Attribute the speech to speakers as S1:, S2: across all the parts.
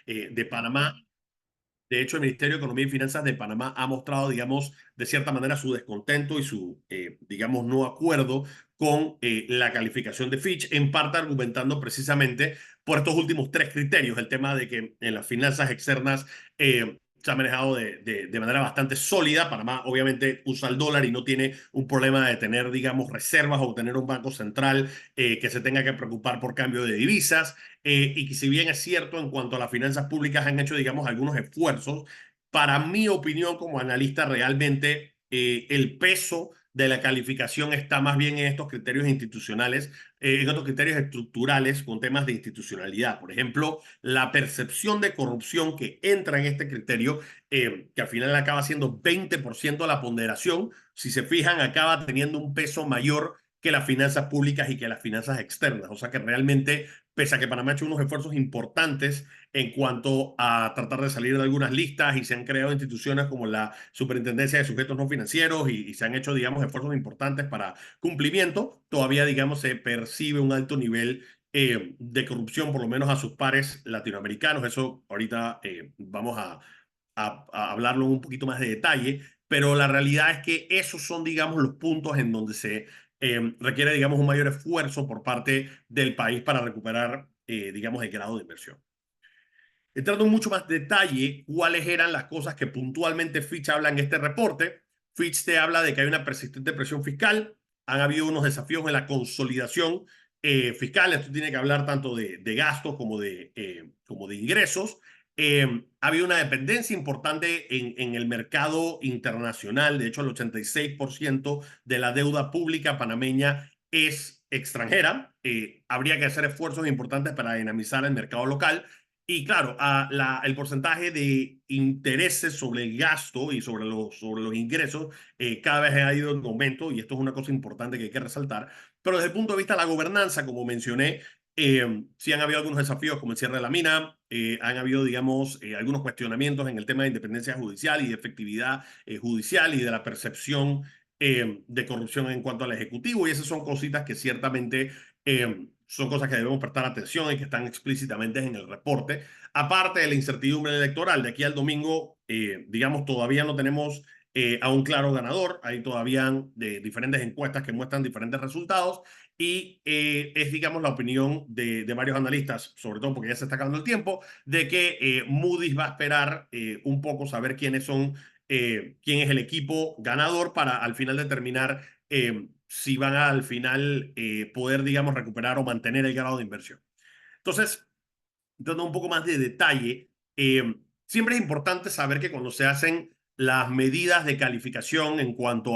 S1: de Panamá. De hecho, el Ministerio de Economía y Finanzas de Panamá ha mostrado, digamos, de cierta manera su descontento y su, digamos, no acuerdo con la calificación de Fitch, en parte argumentando precisamente por estos últimos tres criterios, el tema de que en las finanzas externas se ha manejado de manera bastante sólida. Panamá obviamente usa el dólar y no tiene un problema de tener, digamos, reservas o tener un banco central que se tenga que preocupar por cambio de divisas. Y que si bien es cierto en cuanto a las finanzas públicas han hecho, digamos, algunos esfuerzos, para mi opinión como analista realmente el peso de la calificación está más bien en estos criterios institucionales, en estos criterios estructurales con temas de institucionalidad. Por ejemplo, la percepción de corrupción que entra en este criterio, que al final acaba siendo 20% de la ponderación, si se fijan, acaba teniendo un peso mayor que las finanzas públicas y que las finanzas externas. O sea que realmente, pese a que Panamá ha hecho unos esfuerzos importantes en cuanto a tratar de salir de algunas listas y se han creado instituciones como la Superintendencia de Sujetos No Financieros y se han hecho, digamos, esfuerzos importantes para cumplimiento, todavía, digamos, se percibe un alto nivel de corrupción, por lo menos a sus pares latinoamericanos. Eso ahorita vamos a hablarlo en un poquito más de detalle, pero la realidad es que esos son, digamos, los puntos en donde se requiere, digamos, un mayor esfuerzo por parte del país para recuperar, digamos, el grado de inversión. Entrando en mucho más detalle, cuáles eran las cosas que puntualmente Fitch habla en este reporte. Fitch te habla de que hay una persistente presión fiscal, han habido unos desafíos en la consolidación fiscal. Esto tiene que hablar tanto de gastos como de ingresos. Ha habido una dependencia importante en el mercado internacional. De hecho, el 86% de la deuda pública panameña es extranjera. Habría que hacer esfuerzos importantes para dinamizar el mercado local. Y claro, el porcentaje de intereses sobre el gasto y sobre los ingresos cada vez ha ido en aumento, y esto es una cosa importante que hay que resaltar. Pero desde el punto de vista de la gobernanza, como mencioné, sí han habido algunos desafíos como el cierre de la mina, han habido, digamos, algunos cuestionamientos en el tema de independencia judicial y de efectividad judicial y de la percepción de corrupción en cuanto al Ejecutivo, y esas son cositas que ciertamente son cosas que debemos prestar atención y que están explícitamente en el reporte. Aparte de la incertidumbre electoral, de aquí al domingo, digamos, todavía no tenemos a un claro ganador. Hay todavía diferentes encuestas que muestran diferentes resultados y es, digamos, la opinión de varios analistas, sobre todo porque ya se está acabando el tiempo, de que Moody's va a esperar un poco saber quién es el equipo ganador para al final determinar si van a, al final poder, digamos, recuperar o mantener el grado de inversión. Entonces, dando un poco más de detalle, siempre es importante saber que cuando se hacen las medidas de calificación en cuanto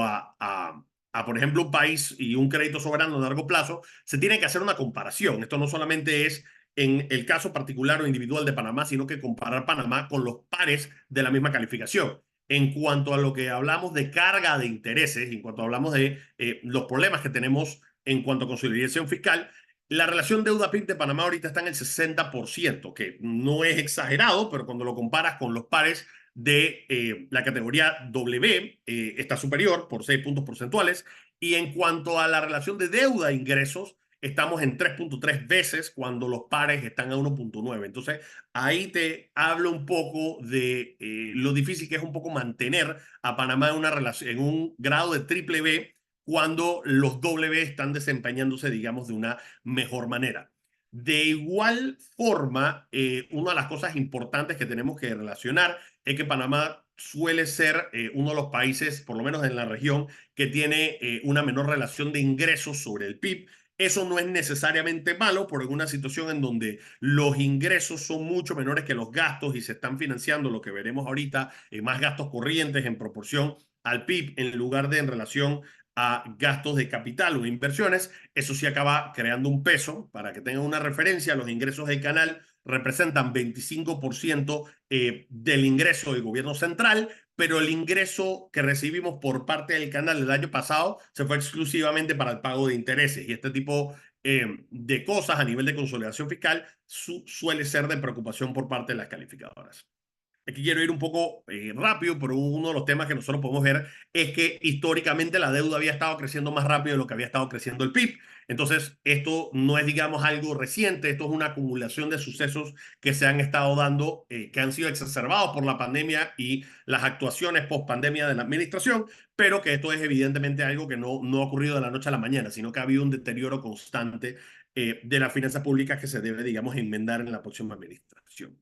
S1: por ejemplo, un país y un crédito soberano a largo plazo, se tiene que hacer una comparación. Esto no solamente es en el caso particular o individual de Panamá, sino que comparar Panamá con los pares de la misma calificación. En cuanto a lo que hablamos de carga de intereses, en cuanto hablamos de los problemas que tenemos en cuanto a consolidación fiscal, la relación deuda-PIB de Panamá ahorita está en el 60%, que no es exagerado, pero cuando lo comparas con los pares de la categoría W, está superior por 6 puntos porcentuales. Y en cuanto a la relación de deuda-ingresos, estamos en 3.3 veces cuando los pares están a 1.9. Entonces, ahí te hablo un poco de lo difícil que es un poco mantener a Panamá en una relación, en un grado de triple B cuando los W están desempeñándose, digamos, de una mejor manera. De igual forma, una de las cosas importantes que tenemos que relacionar es que Panamá suele ser uno de los países, por lo menos en la región, que tiene una menor relación de ingresos sobre el PIB. Eso no es necesariamente malo por alguna situación en donde los ingresos son mucho menores que los gastos y se están financiando, lo que veremos ahorita, más gastos corrientes en proporción al PIB en lugar de en relación a gastos de capital o inversiones. Eso sí acaba creando un peso. Para que tengan una referencia, los ingresos del canal representan 25% del ingreso del gobierno central, pero el ingreso que recibimos por parte del canal el año pasado se fue exclusivamente para el pago de intereses, y este tipo de cosas a nivel de consolidación fiscal suele ser de preocupación por parte de las calificadoras. Aquí quiero ir un poco rápido, pero uno de los temas que nosotros podemos ver es que históricamente la deuda había estado creciendo más rápido de lo que había estado creciendo el PIB. Entonces, esto no es, digamos, algo reciente, esto es una acumulación de sucesos que se han estado dando, que han sido exacerbados por la pandemia y las actuaciones post pandemia de la administración, pero que esto es evidentemente algo que no ha ocurrido de la noche a la mañana, sino que ha habido un deterioro constante de las finanzas públicas que se debe, digamos, enmendar en la próxima administración.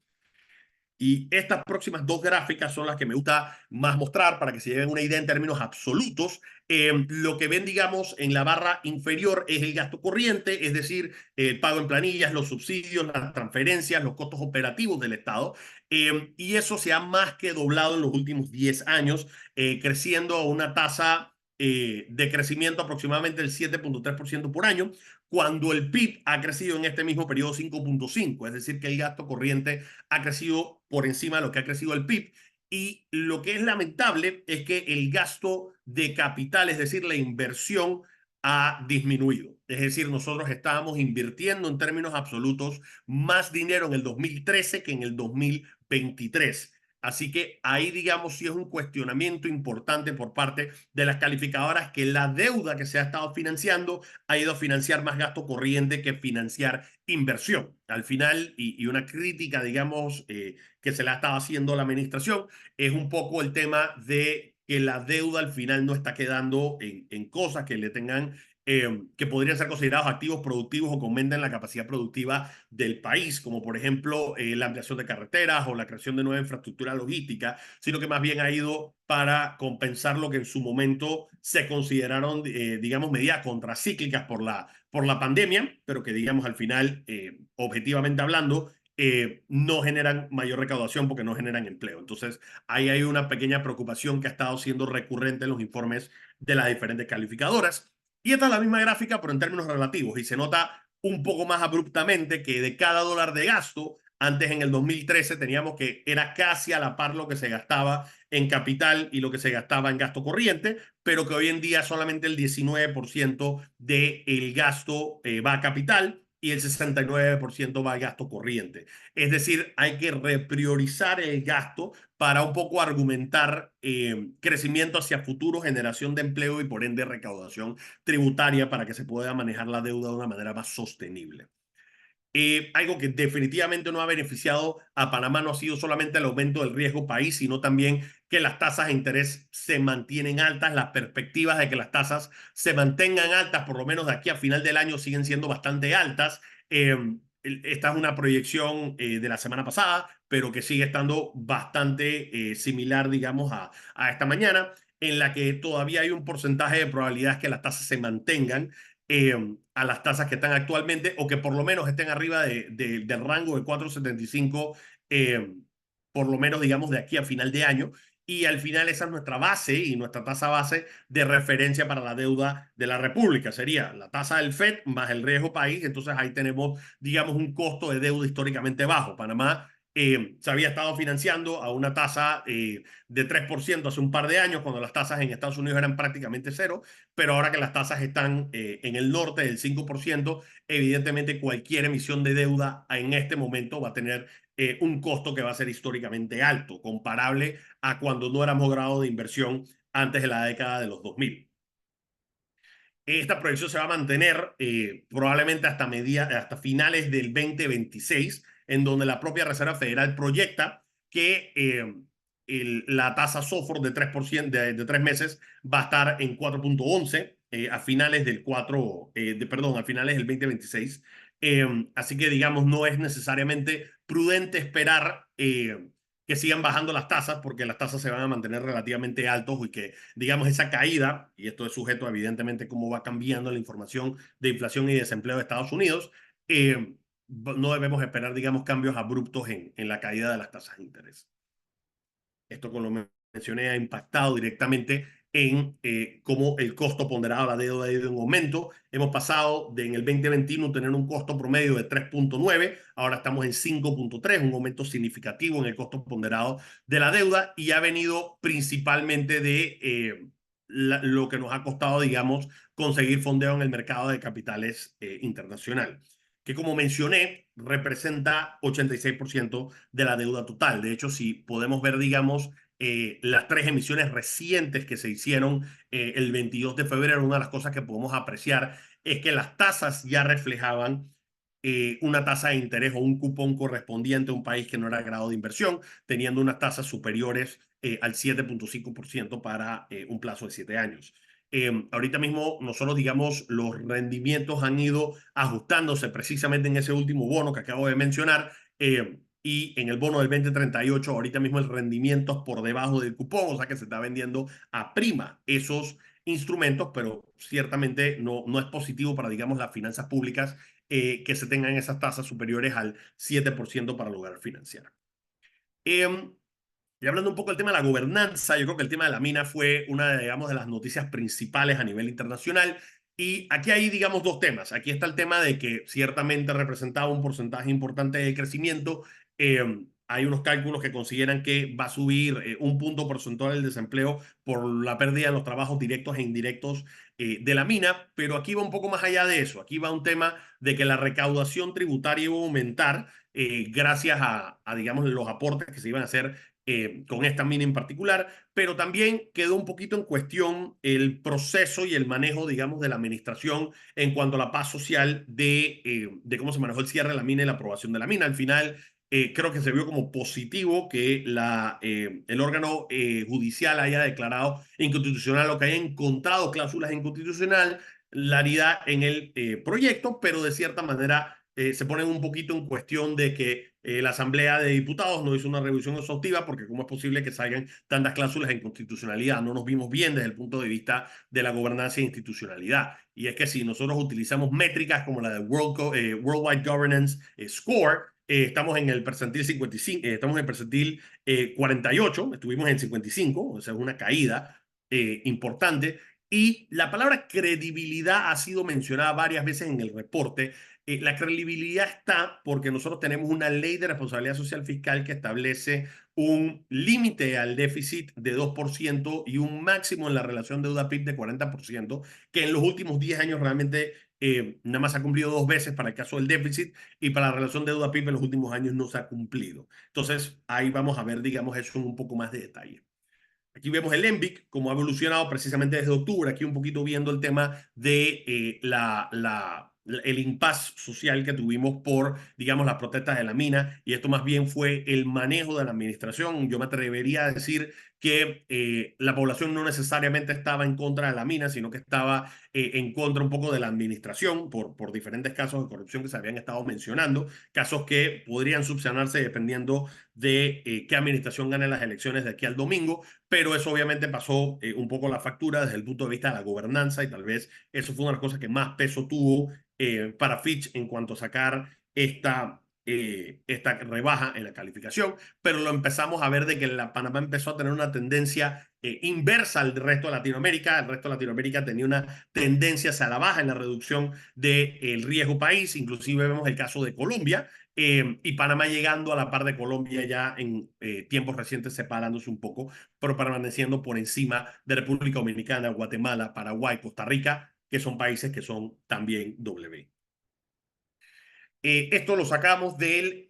S1: Y estas próximas dos gráficas son las que me gusta más mostrar para que se lleven una idea en términos absolutos. Lo que ven, digamos, en la barra inferior es el gasto corriente, es decir, el pago en planillas, los subsidios, las transferencias, los costos operativos del Estado. Y eso se ha más que doblado en los últimos 10 años, creciendo a una tasa de crecimiento aproximadamente del 7,3% por año, cuando el PIB ha crecido en este mismo periodo 5,5%, es decir, que el gasto corriente ha crecido por encima de lo que ha crecido el PIB. Y lo que es lamentable es que el gasto de capital, es decir, la inversión, ha disminuido. Es decir, nosotros estábamos invirtiendo en términos absolutos más dinero en el 2013 que en el 2023. Así que ahí, digamos, sí es un cuestionamiento importante por parte de las calificadoras, que la deuda que se ha estado financiando ha ido a financiar más gasto corriente que financiar inversión. Al final, y una crítica, digamos, que se le ha estado haciendo a la administración, es un poco el tema de que la deuda al final no está quedando en cosas que le tengan, que podrían ser considerados activos productivos o que aumenten la capacidad productiva del país, como por ejemplo la ampliación de carreteras o la creación de nueva infraestructura logística, sino que más bien ha ido para compensar lo que en su momento se consideraron, digamos, medidas contracíclicas por la pandemia, pero que, digamos, al final, objetivamente hablando, no generan mayor recaudación porque no generan empleo. Entonces, ahí hay una pequeña preocupación que ha estado siendo recurrente en los informes de las diferentes calificadoras. Y esta es la misma gráfica, pero en términos relativos, y se nota un poco más abruptamente que de cada dólar de gasto, antes en el 2013 teníamos que era casi a la par lo que se gastaba en capital y lo que se gastaba en gasto corriente, pero que hoy en día solamente el 19% del gasto va a capital y el 69% va a gasto corriente. Es decir, hay que repriorizar el gasto para un poco argumentar crecimiento hacia futuro, generación de empleo y por ende recaudación tributaria para que se pueda manejar la deuda de una manera más sostenible. Algo que definitivamente no ha beneficiado a Panamá no ha sido solamente el aumento del riesgo país, sino también que las tasas de interés se mantienen altas. Las perspectivas de que las tasas se mantengan altas, por lo menos de aquí a final del año, siguen siendo bastante altas. Esta es una proyección de la semana pasada, pero que sigue estando bastante similar, digamos, a esta mañana, en la que todavía hay un porcentaje de probabilidades que las tasas se mantengan a las tasas que están actualmente, o que por lo menos estén arriba del rango de 4,75, por lo menos, digamos, de aquí a final de año. Y al final esa es nuestra base y nuestra tasa base de referencia para la deuda de la República. Sería la tasa del FED más el riesgo país. Entonces ahí tenemos, digamos, un costo de deuda históricamente bajo. Panamá se había estado financiando a una tasa de 3% hace un par de años, cuando las tasas en Estados Unidos eran prácticamente cero, pero ahora que las tasas están en el norte del 5%, evidentemente cualquier emisión de deuda en este momento va a tener un costo que va a ser históricamente alto, comparable a cuando no éramos grado de inversión antes de la década de los 2000. Esta proyección se va a mantener probablemente hasta finales del 2026, en donde la propia Reserva Federal proyecta que la tasa SOFR de 3%, de 3 meses va a estar en 4,11 a finales del 4, perdón, a finales del 2026. Así que, digamos, no es necesariamente prudente esperar que sigan bajando las tasas, porque las tasas se van a mantener relativamente altos y que, digamos, esa caída, y esto es sujeto evidentemente cómo va cambiando la información de inflación y desempleo de Estados Unidos, no debemos esperar, digamos, cambios abruptos en la caída de las tasas de interés. Esto, como lo mencioné, ha impactado directamente en cómo el costo ponderado de la deuda ha ido en aumento. Hemos pasado en el 2021 tener un costo promedio de 3,9, ahora estamos en 5,3, un aumento significativo en el costo ponderado de la deuda, y ha venido principalmente de lo que nos ha costado, digamos, conseguir fondeo en el mercado de capitales internacional. que como mencioné, representa 86% de la deuda total. De hecho, si podemos ver, digamos, las tres emisiones recientes que se hicieron el 22 de febrero, una de las cosas que podemos apreciar es que las tasas ya reflejaban una tasa de interés o un cupón correspondiente a un país que no era grado de inversión, teniendo unas tasas superiores al 7.5% para un plazo de 7 años. Ahorita mismo nosotros, digamos, los rendimientos han ido ajustándose precisamente en ese último bono que acabo de mencionar. Y en el bono del 2038, ahorita mismo el rendimiento es por debajo del cupón, o sea que se está vendiendo a prima esos instrumentos, pero ciertamente no es positivo para, digamos, las finanzas públicas que se tengan esas tasas superiores al 7% para lograr financiar. Y hablando un poco del tema de la gobernanza, yo creo que el tema de la mina fue una, digamos, de las noticias principales a nivel internacional. Y aquí hay, digamos, dos temas. Aquí está el tema de que ciertamente representaba un porcentaje importante de crecimiento. Hay unos cálculos que consideran que va a subir un punto porcentual el desempleo por la pérdida de los trabajos directos e indirectos de la mina, pero aquí va un poco más allá de eso. Aquí va un tema de que la recaudación tributaria iba a aumentar gracias digamos, los aportes que se iban a hacer con esta mina en particular, pero también quedó un poquito en cuestión el proceso y el manejo, digamos, de la administración en cuanto a la paz social de cómo se manejó el cierre de la mina y la aprobación de la mina. Al final, creo que se vio como positivo que el órgano judicial haya declarado inconstitucional o que haya encontrado cláusulas inconstitucionalidad en el proyecto, pero de cierta manera se ponen un poquito en cuestión de que la Asamblea de Diputados no hizo una revisión exhaustiva porque cómo es posible que salgan tantas cláusulas de inconstitucionalidad. No nos vimos bien desde el punto de vista de la gobernanza e institucionalidad. Y es que si nosotros utilizamos métricas como la de Worldwide Governance Score, estamos en el percentil 55, estamos en el percentil 48, estuvimos en 55, o sea, es una caída importante. Y la palabra credibilidad ha sido mencionada varias veces en el reporte. La credibilidad está porque nosotros tenemos una ley de responsabilidad social fiscal que establece un límite al déficit de 2% y un máximo en la relación deuda-PIB de 40%, que en los últimos 10 años realmente nada más se ha cumplido 2 veces para el caso del déficit y para la relación deuda-PIB en los últimos años no se ha cumplido. Entonces, ahí vamos a ver, digamos, eso en un poco más de detalle. Aquí vemos el ENVIC, como ha evolucionado precisamente desde octubre, aquí un poquito viendo el tema de el impasse social que tuvimos por, digamos, las protestas de la mina, y esto más bien fue el manejo de la administración. Yo me atrevería a decir que la población no necesariamente estaba en contra de la mina, sino que estaba en contra un poco de la administración por diferentes casos de corrupción que se habían estado mencionando, casos que podrían subsanarse dependiendo de qué administración gane las elecciones de aquí al domingo, pero eso obviamente pasó un poco la factura desde el punto de vista de la gobernanza y tal vez eso fue una de las cosas que más peso tuvo para Fitch en cuanto a sacar esta rebaja en la calificación, pero lo empezamos a ver de que Panamá empezó a tener una tendencia inversa al resto de Latinoamérica. El resto de Latinoamérica tenía una tendencia hacia la baja en la reducción del riesgo país, inclusive vemos el caso de Colombia, y Panamá llegando a la par de Colombia ya en tiempos recientes, separándose un poco, pero permaneciendo por encima de República Dominicana, Guatemala, Paraguay, Costa Rica, que son países que son también W. Esto lo sacamos del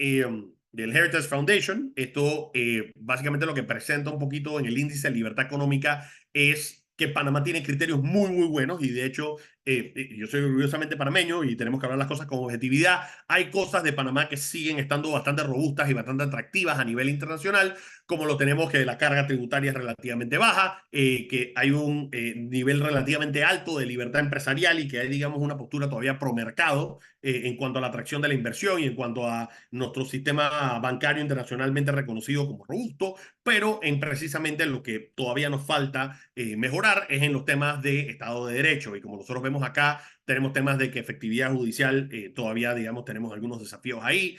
S1: Heritage Foundation. Esto básicamente lo que presenta un poquito en el índice de libertad económica es que Panamá tiene criterios muy, muy buenos y de hecho yo soy orgullosamente panameño y tenemos que hablar las cosas con objetividad. Hay cosas de Panamá que siguen estando bastante robustas y bastante atractivas a nivel internacional, como lo tenemos que la carga tributaria es relativamente baja, que hay un nivel relativamente alto de libertad empresarial y que hay, digamos, una postura todavía pro mercado en cuanto a la atracción de la inversión y en cuanto a nuestro sistema bancario internacionalmente reconocido como robusto, pero en precisamente lo que todavía nos falta mejorar es en los temas de Estado de Derecho. Y como nosotros vemos acá, tenemos temas de que efectividad judicial todavía, digamos, tenemos algunos desafíos ahí.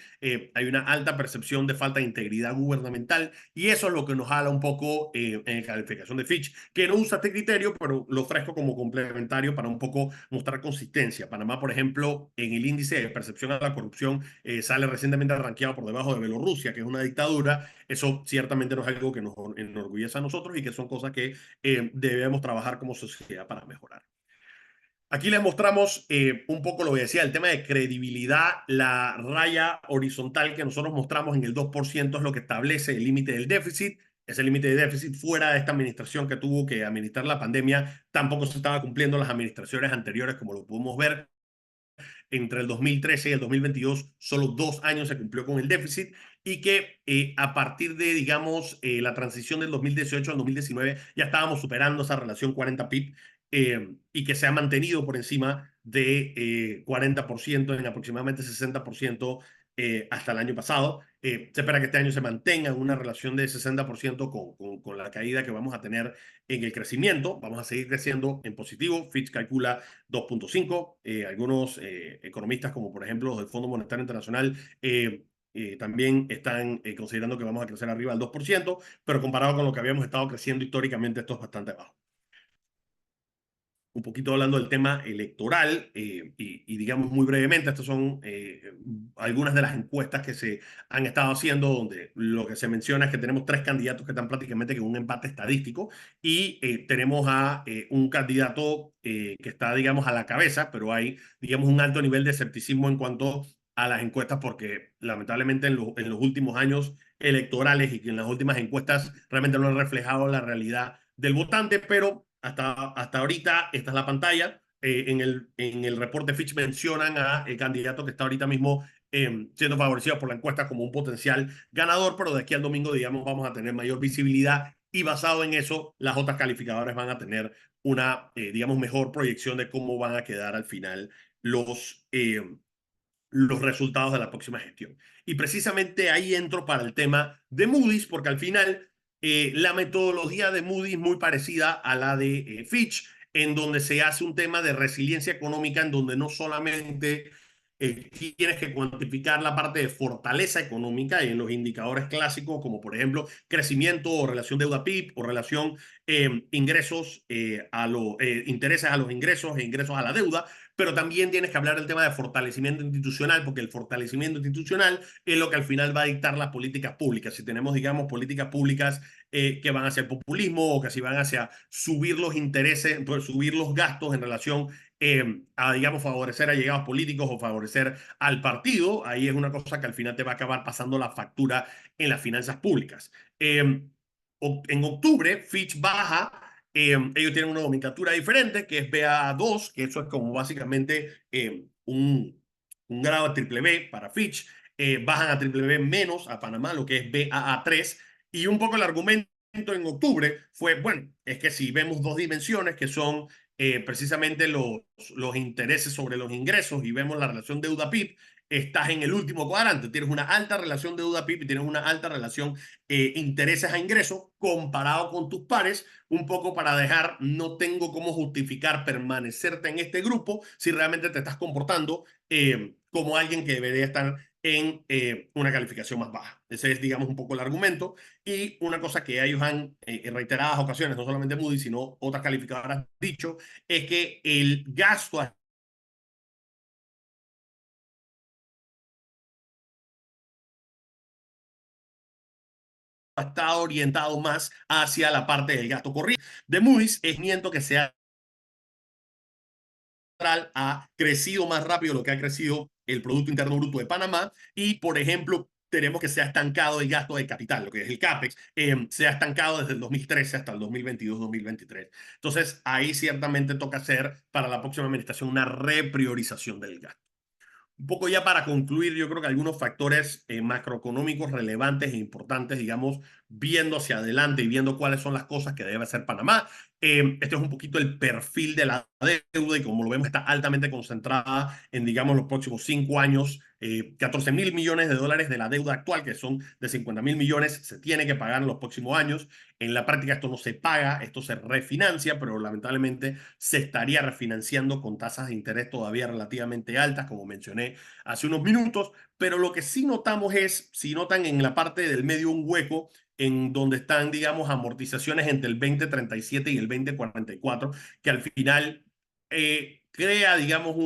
S1: Hay una alta percepción de falta de integridad gubernamental y eso es lo que nos jala un poco en la calificación de Fitch, que no usa este criterio, pero lo ofrezco como complementario para un poco mostrar consistencia. Panamá, por ejemplo, en el índice de percepción a la corrupción sale recientemente rankeado por debajo de Bielorrusia, que es una dictadura. Eso ciertamente no es algo que nos enorgullece a nosotros y que son cosas que debemos trabajar como sociedad para mejorar. Aquí les mostramos un poco lo que decía, el tema de credibilidad. La raya horizontal que nosotros mostramos en el 2% es lo que establece el límite del déficit. Ese límite de déficit fuera de esta administración que tuvo que administrar la pandemia, tampoco se estaba cumpliendo las administraciones anteriores, como lo pudimos ver entre el 2013 y el 2022, solo 2 años se cumplió con el déficit y que a partir de, digamos, la transición del 2018 al 2019 ya estábamos superando esa relación 40 PIB y que se ha mantenido por encima de 40% en aproximadamente 60% hasta el año pasado. Se espera que este año se mantenga en una relación de 60% con la caída que vamos a tener en el crecimiento. Vamos a seguir creciendo en positivo. Fitch calcula 2.5. Algunos economistas, como por ejemplo los del Fondo Monetario Internacional, también están considerando que vamos a crecer arriba del 2%, pero comparado con lo que habíamos estado creciendo históricamente, esto es bastante bajo. Un poquito hablando del tema electoral digamos muy brevemente, estas son algunas de las encuestas que se han estado haciendo donde lo que se menciona es que tenemos tres candidatos que están prácticamente en un empate estadístico y tenemos a un candidato que está, digamos, a la cabeza, pero hay, digamos, un alto nivel de escepticismo en cuanto a las encuestas porque lamentablemente en los últimos años electorales y que en las últimas encuestas realmente no han reflejado la realidad del votante, pero hasta ahorita, esta es la pantalla. En el reporte Fitch mencionan a el candidato que está ahorita mismo siendo favorecido por la encuesta como un potencial ganador, pero de aquí al domingo, digamos, vamos a tener mayor visibilidad y basado en eso, las otras calificadoras van a tener una, digamos, mejor proyección de cómo van a quedar al final los resultados de la próxima gestión. Y precisamente ahí entro para el tema de Moody's, porque al final la metodología de Moody's es muy parecida a la de Fitch, en donde se hace un tema de resiliencia económica, en donde no solamente tienes que cuantificar la parte de fortaleza económica en los indicadores clásicos, como por ejemplo crecimiento o relación deuda-PIB o relación ingresos intereses a los ingresos e ingresos a la deuda, pero también tienes que hablar del tema de fortalecimiento institucional, porque el fortalecimiento institucional es lo que al final va a dictar las políticas públicas. Si tenemos, digamos, políticas públicas que van hacia el populismo o que si van hacia subir los intereses, pues, subir los gastos en relación a, digamos, favorecer a llegados políticos o favorecer al partido, ahí es una cosa que al final te va a acabar pasando la factura en las finanzas públicas. En octubre, Fitch baja. Ellos tienen una nomenclatura diferente, que es BAA2, que eso es como básicamente un grado de triple B para Fitch. Bajan a triple B menos a Panamá, lo que es BAA3. Y un poco el argumento en octubre fue, bueno, es que si vemos dos dimensiones que son precisamente los intereses sobre los ingresos y vemos la relación deuda-PIB, estás en el último cuadrante, tienes una alta relación deuda-PIB y tienes una alta relación intereses a ingresos comparado con tus pares, un poco para dejar, no tengo cómo justificar permanecerte en este grupo si realmente te estás comportando como alguien que debería estar en una calificación más baja. Ese es, digamos, un poco el argumento. Y una cosa que ellos han en reiteradas ocasiones, no solamente Moody, sino otras calificadoras, dicho, es que el gasto está orientado más hacia la parte del gasto corriente. De Moody's es miento que sea ha crecido más rápido de lo que ha crecido el Producto Interno Bruto de Panamá y, por ejemplo, tenemos que se ha estancado el gasto de capital, lo que es el CAPEX, se ha estancado desde el 2013 hasta el 2022-2023. Entonces, ahí ciertamente toca hacer para la próxima administración una repriorización del gasto. Un poco ya para concluir, yo creo que algunos factores macroeconómicos relevantes e importantes, digamos, viendo hacia adelante y viendo cuáles son las cosas que debe hacer Panamá. Este es un poquito el perfil de la deuda y como lo vemos está altamente concentrada en, digamos, los próximos 5 años. 14.000 millones de dólares de la deuda actual, que son de 50.000 millones, se tiene que pagar en los próximos años. En la práctica esto no se paga, esto se refinancia, pero lamentablemente se estaría refinanciando con tasas de interés todavía relativamente altas, como mencioné hace unos minutos. Pero lo que sí notamos es, si notan en la parte del medio un hueco, en donde están, digamos, amortizaciones entre el 2037 y el 2044, que al final crea, digamos,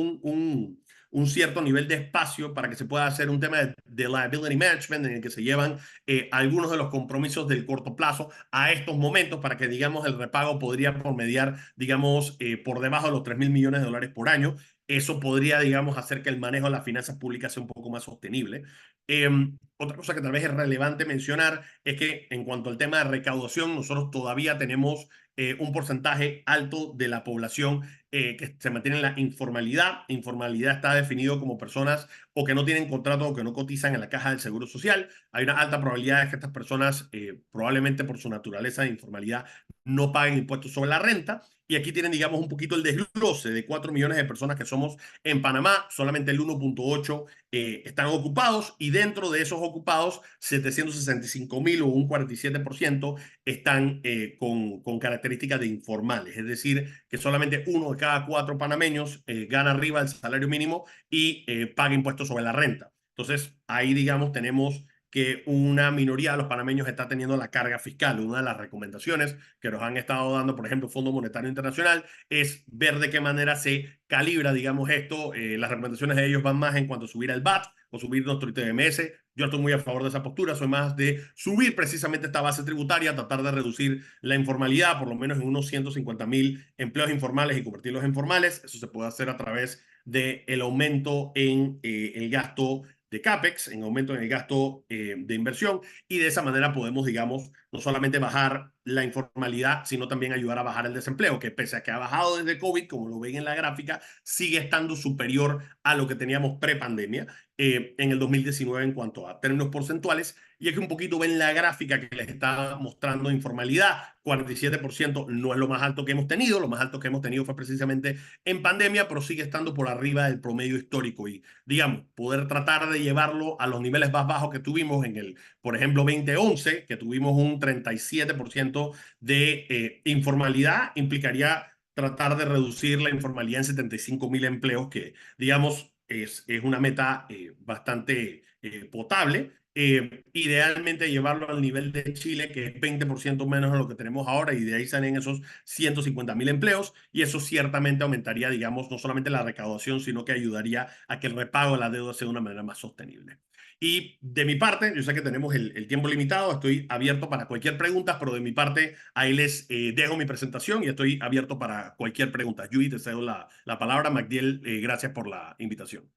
S1: un cierto nivel de espacio para que se pueda hacer un tema de liability management en el que se llevan algunos de los compromisos del corto plazo a estos momentos para que, digamos, el repago podría promediar, digamos, por debajo de los 3.000 millones de dólares por año. Eso podría, digamos, hacer que el manejo de las finanzas públicas sea un poco más sostenible. Otra cosa que tal vez es relevante mencionar es que en cuanto al tema de recaudación, nosotros todavía tenemos un porcentaje alto de la población que se mantiene en la informalidad. Informalidad está definido como personas o que no tienen contrato o que no cotizan en la caja del Seguro Social. Hay una alta probabilidad de que estas personas, probablemente por su naturaleza de informalidad, no paguen impuestos sobre la renta. Y aquí tienen, digamos, un poquito el desglose de 4 millones de personas que somos en Panamá. Solamente el 1.8 están ocupados y dentro de esos ocupados, 765.000 o un 47% están con características de informales. Es decir, que solamente uno de cada 4 panameños gana arriba del salario mínimo y paga impuestos sobre la renta. Entonces, ahí, digamos, tenemos que una minoría de los panameños está teniendo la carga fiscal. Una de las recomendaciones que nos han estado dando, por ejemplo, el Fondo Monetario Internacional, es ver de qué manera se calibra, digamos, esto. Las recomendaciones de ellos van más en cuanto a subir el VAT o subir nuestro ITBMS. Yo estoy muy a favor de esa postura, soy más de subir precisamente esta base tributaria, tratar de reducir la informalidad, por lo menos en unos 150.000 empleos informales y convertirlos en formales. Eso se puede hacer a través del aumento en el gasto de CAPEX, en aumento en el gasto de inversión, y de esa manera podemos, digamos, no solamente bajar la informalidad, sino también ayudar a bajar el desempleo, que pese a que ha bajado desde COVID, como lo ven en la gráfica, sigue estando superior a lo que teníamos pre-pandemia en el 2019 en cuanto a términos porcentuales. Y es que un poquito ven la gráfica que les está mostrando informalidad. 47% no es lo más alto que hemos tenido. Lo más alto que hemos tenido fue precisamente en pandemia, pero sigue estando por arriba del promedio histórico. Y, digamos, poder tratar de llevarlo a los niveles más bajos que tuvimos en el, por ejemplo, 2011, que tuvimos un 37% de informalidad, implicaría tratar de reducir la informalidad en 75.000 empleos, que, digamos, es una meta bastante potable. Idealmente llevarlo al nivel de Chile, que es 20% menos de lo que tenemos ahora, y de ahí salen esos 150.000 empleos, y eso ciertamente aumentaría, digamos, no solamente la recaudación, sino que ayudaría a que el repago de la deuda sea de una manera más sostenible. Y de mi parte, yo sé que tenemos el tiempo limitado, estoy abierto para cualquier pregunta, pero de mi parte, ahí les dejo mi presentación y estoy abierto para cualquier pregunta. Yui, te cedo la palabra. Magdiel, gracias por la invitación.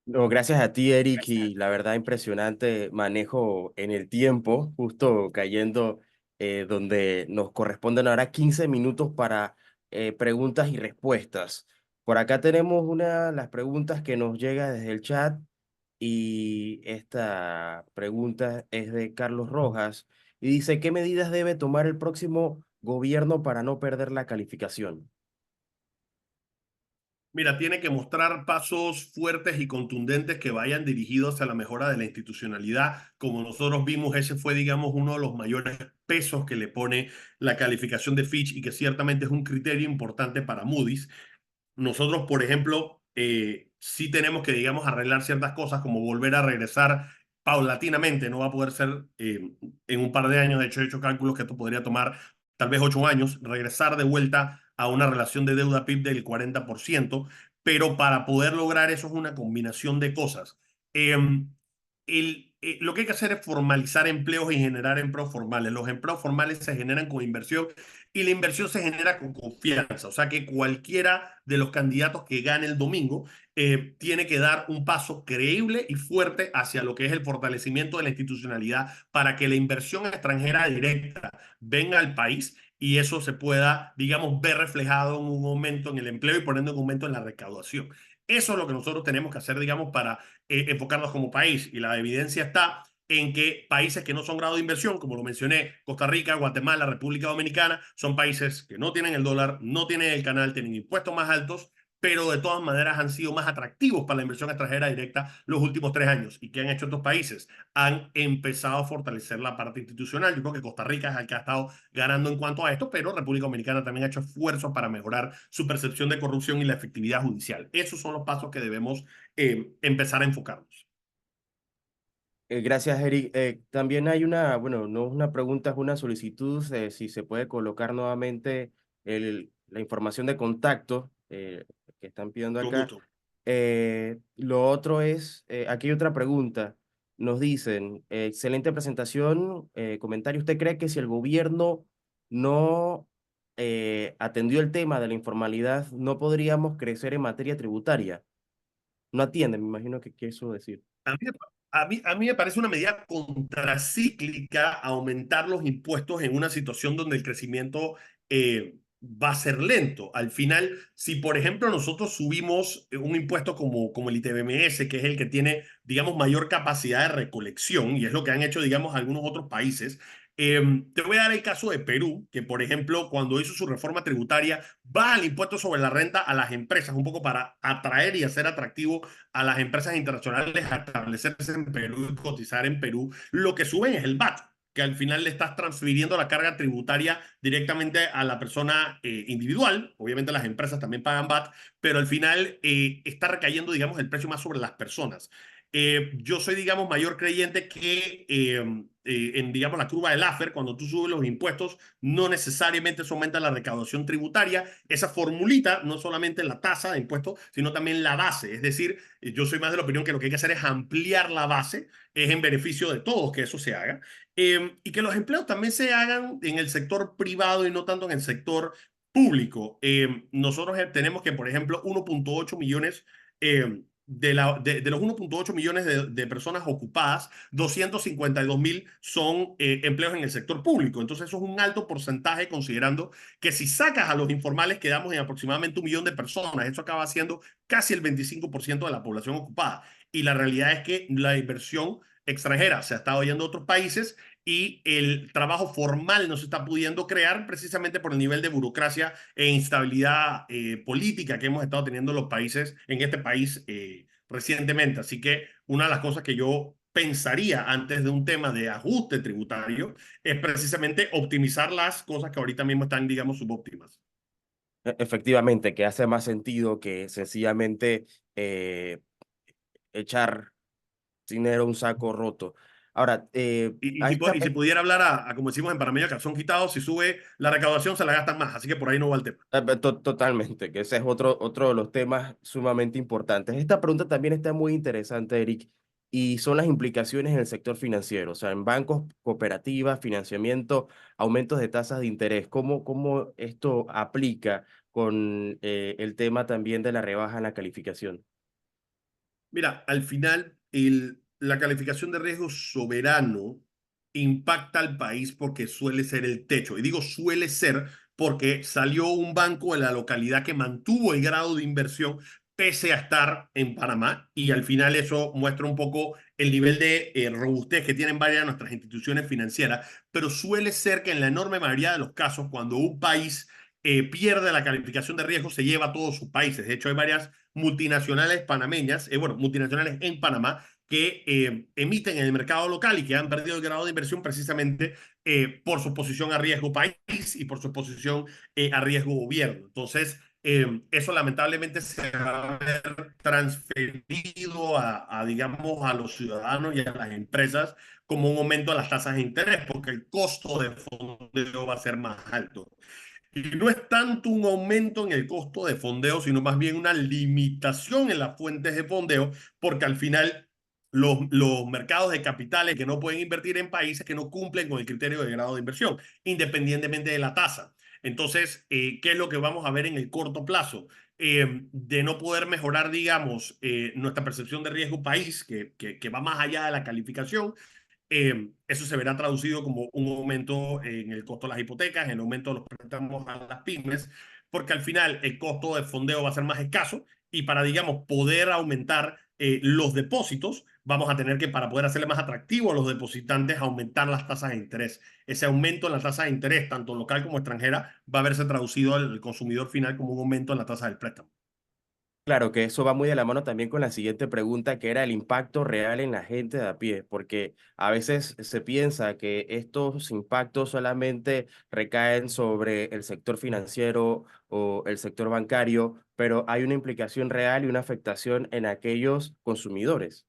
S2: No, gracias a ti, Eric, y la verdad impresionante manejo en el tiempo, justo cayendo donde nos corresponden ahora 15 minutos para preguntas y respuestas. Por acá tenemos una de las preguntas que nos llega desde el chat y esta pregunta es de Carlos Rojas y dice, ¿qué medidas debe tomar el próximo gobierno para no perder la calificación?
S1: Mira, tiene que mostrar pasos fuertes y contundentes que vayan dirigidos a la mejora de la institucionalidad. Como nosotros vimos, ese fue, digamos, uno de los mayores pesos que le pone la calificación de Fitch y que ciertamente es un criterio importante para Moody's. Nosotros, por ejemplo, sí tenemos que, digamos, arreglar ciertas cosas como volver a regresar paulatinamente. No va a poder ser en un par de años. De hecho, he hecho cálculos que esto podría tomar tal vez 8 años, regresar de vuelta a una relación de deuda PIB del 40%, pero para poder lograr eso es una combinación de cosas. Lo que hay que hacer es formalizar empleos y generar empleos formales. Los empleos formales se generan con inversión y la inversión se genera con confianza. O sea que cualquiera de los candidatos que gane el domingo tiene que dar un paso creíble y fuerte hacia lo que es el fortalecimiento de la institucionalidad para que la inversión extranjera directa venga al país y eso se pueda, digamos, ver reflejado en un aumento en el empleo y poniendo un aumento en la recaudación. Eso es lo que nosotros tenemos que hacer, digamos, para enfocarnos como país. Y la evidencia está en que países que no son grado de inversión, como lo mencioné, Costa Rica, Guatemala, República Dominicana, son países que no tienen el dólar, no tienen el canal, tienen impuestos más altos, pero de todas maneras han sido más atractivos para la inversión extranjera directa los últimos 3 años. ¿Y qué han hecho estos países? Han empezado a fortalecer la parte institucional. Yo creo que Costa Rica es el que ha estado ganando en cuanto a esto, pero República Dominicana también ha hecho esfuerzos para mejorar su percepción de corrupción y la efectividad judicial. Esos son los pasos que debemos empezar a enfocarnos.
S2: Gracias, Eric. También hay una, bueno, no es una pregunta, es una solicitud, si se puede colocar nuevamente la información de contacto que están pidiendo
S1: Con
S2: acá.
S1: gusto.
S2: Lo otro es, aquí hay otra pregunta. Nos dicen, excelente presentación, comentario. ¿Usted cree que si el gobierno no atendió el tema de la informalidad, no podríamos crecer en materia tributaria? No atiende, me imagino que quiso decir.
S1: A mí, a mí me parece una medida contracíclica aumentar los impuestos en una situación donde el crecimiento va a ser lento. Al final, si por ejemplo nosotros subimos un impuesto como el ITBMS, que es el que tiene, digamos, mayor capacidad de recolección, y es lo que han hecho, digamos, algunos otros países, te voy a dar el caso de Perú, que por ejemplo, cuando hizo su reforma tributaria, baja el impuesto sobre la renta a las empresas, un poco para atraer y hacer atractivo a las empresas internacionales a establecerse en Perú y cotizar en Perú. Lo que suben es el VAT, que al final le estás transfiriendo la carga tributaria directamente a la persona individual. Obviamente las empresas también pagan VAT, pero al final está recayendo, el precio más sobre las personas. Yo soy, mayor creyente que en, la curva del Laffer, cuando tú subes los impuestos, no necesariamente se aumenta la recaudación tributaria. Esa formulita, no solamente la tasa de impuestos, sino también la base. Es decir, yo soy más de la opinión que lo que hay que hacer es ampliar la base, es en beneficio de todos que eso se haga, y que los empleos también se hagan en el sector privado y no tanto en el sector público. Nosotros tenemos que, por ejemplo, 1.8 millones de los 1.8 millones de personas ocupadas, 252.000 son empleos en el sector público. Entonces, eso es un alto porcentaje, considerando que si sacas a los informales, quedamos en aproximadamente 1 millón de personas. Eso acaba siendo casi el 25% de la población ocupada. Y la realidad es que la inversión extranjera se ha estado yendo a otros países y el trabajo formal no se está pudiendo crear precisamente por el nivel de burocracia e instabilidad política que hemos estado teniendo los países en este país recientemente. Así que una de las cosas que yo pensaría antes de un tema de ajuste tributario es precisamente optimizar las cosas que ahorita mismo están, subóptimas.
S2: Efectivamente, que hace más sentido que sencillamente eh, echar dinero a un saco roto. Ahora,
S1: Y, y,
S2: a
S1: si,
S2: esta,
S1: y si pudiera hablar como decimos en Panameño, calzón quitado, si sube la recaudación se la gastan más, así que por ahí no va el tema.
S2: Totalmente, que ese es otro de los temas sumamente importantes. Esta pregunta también está muy interesante, Eric, y son las implicaciones en el sector financiero, o sea, en bancos, cooperativas, financiamiento, aumentos de tasas de interés. ¿Cómo esto aplica con el tema también de la rebaja en la calificación?
S1: Mira, al final la calificación de riesgo soberano impacta al país porque suele ser el techo. Y digo suele ser porque salió un banco de la localidad que mantuvo el grado de inversión pese a estar en Panamá, y al final eso muestra un poco el nivel de robustez que tienen varias de nuestras instituciones financieras, pero suele ser que en la enorme mayoría de los casos, cuando un país pierde la calificación de riesgo, se lleva a todos sus países. De hecho, hay varias multinacionales panameñas, multinacionales en Panamá, que emiten en el mercado local y que han perdido el grado de inversión precisamente por su exposición a riesgo país y por su exposición a riesgo gobierno. Entonces, eso lamentablemente se va a ver transferido digamos, a los ciudadanos y a las empresas como un aumento de las tasas de interés, porque el costo de fondeo va a ser más alto. Y no es tanto un aumento en el costo de fondeo, sino más bien una limitación en las fuentes de fondeo, porque al final los mercados de capitales que no pueden invertir en países que no cumplen con el criterio de grado de inversión, independientemente de la tasa. Entonces, ¿qué es lo que vamos a ver en el corto plazo? De no poder mejorar, digamos, nuestra percepción de riesgo país, que va más allá de la calificación. Eso se verá traducido como un aumento en el costo de las hipotecas, en el aumento de los préstamos a las pymes, porque al final el costo de fondeo va a ser más escaso, y para, digamos, poder aumentar los depósitos, vamos a tener que, para poder hacerle más atractivo a los depositantes, aumentar las tasas de interés. Ese aumento en la tasa de interés, tanto local como extranjera, va a verse traducido al consumidor final como un aumento en la tasa del préstamo.
S2: Claro que eso va muy de la mano también con la siguiente pregunta, que era el impacto real en la gente de a pie, porque a veces se piensa que estos impactos solamente recaen sobre el sector financiero o el sector bancario, pero hay una implicación real y una afectación en aquellos consumidores.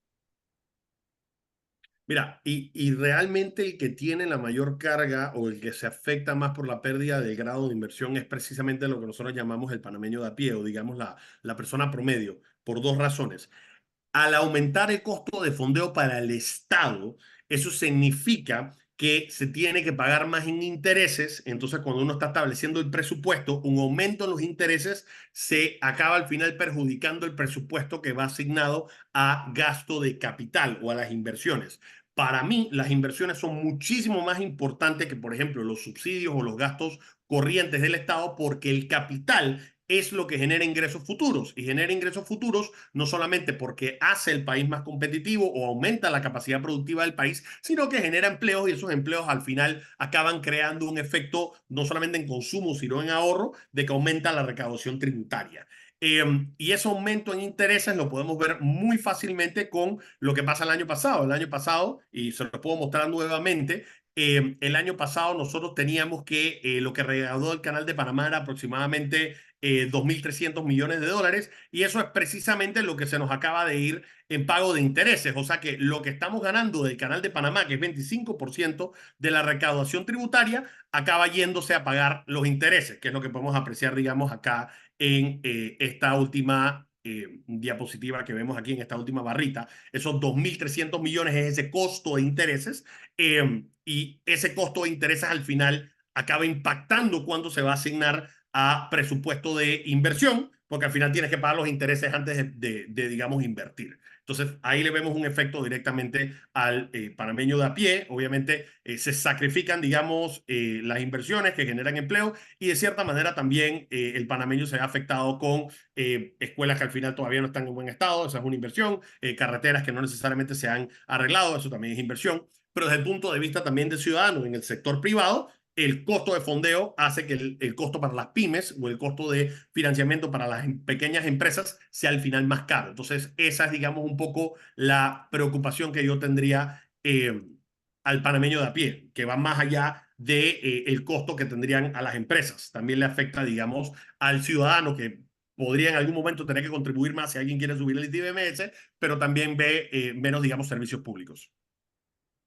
S1: Mira, y realmente el que tiene la mayor carga o el que se afecta más por la pérdida del grado de inversión es precisamente lo que nosotros llamamos el panameño de a pie o digamos la persona promedio, por dos razones. Al aumentar el costo de fondeo para el Estado, eso significa que se tiene que pagar más en intereses. Entonces, cuando uno está estableciendo el presupuesto, un aumento en los intereses se acaba al final perjudicando el presupuesto que va asignado a gasto de capital o a las inversiones. Para mí, las inversiones son muchísimo más importantes que, por ejemplo, los subsidios o los gastos corrientes del Estado, porque el capital es lo que genera ingresos futuros y genera ingresos futuros no solamente porque hace el país más competitivo o aumenta la capacidad productiva del país, sino que genera empleos y esos empleos al final acaban creando un efecto no solamente en consumo, sino en ahorro, de que aumenta la recaudación tributaria. Y ese aumento en intereses lo podemos ver muy fácilmente con lo que pasa el año pasado. El año pasado, y se lo puedo mostrar nuevamente, el año pasado nosotros teníamos que lo que recaudó el Canal de Panamá era aproximadamente 2.300 millones de dólares y eso es precisamente lo que se nos acaba de ir en pago de intereses. O sea que lo que estamos ganando del Canal de Panamá, que es 25% de la recaudación tributaria, acaba yéndose a pagar los intereses, que es lo que podemos apreciar, digamos, acá en esta última diapositiva que vemos aquí en esta última barrita. Esos 2.300 millones es ese costo de intereses y ese costo de intereses al final acaba impactando cuando se va a asignar a presupuesto de inversión, porque al final tienes que pagar los intereses antes digamos, invertir. Entonces, ahí le vemos un efecto directamente al panameño de a pie. Obviamente, se sacrifican, digamos, las inversiones que generan empleo y de cierta manera también el panameño se ha afectado con escuelas que al final todavía no están en buen estado, esa es una inversión, carreteras que no necesariamente se han arreglado, eso también es inversión, pero desde el punto de vista también de ciudadanos en el sector privado, el costo de fondeo hace que el costo para las pymes o el costo de financiamiento para las pequeñas empresas sea al final más caro. Entonces, esa es, digamos, un poco la preocupación que yo tendría al panameño de a pie, que va más allá de, el costo que tendrían a las empresas. También le afecta, digamos, al ciudadano que podría en algún momento tener que contribuir más si alguien quiere subir el ITBMS, pero también ve menos, digamos, servicios públicos.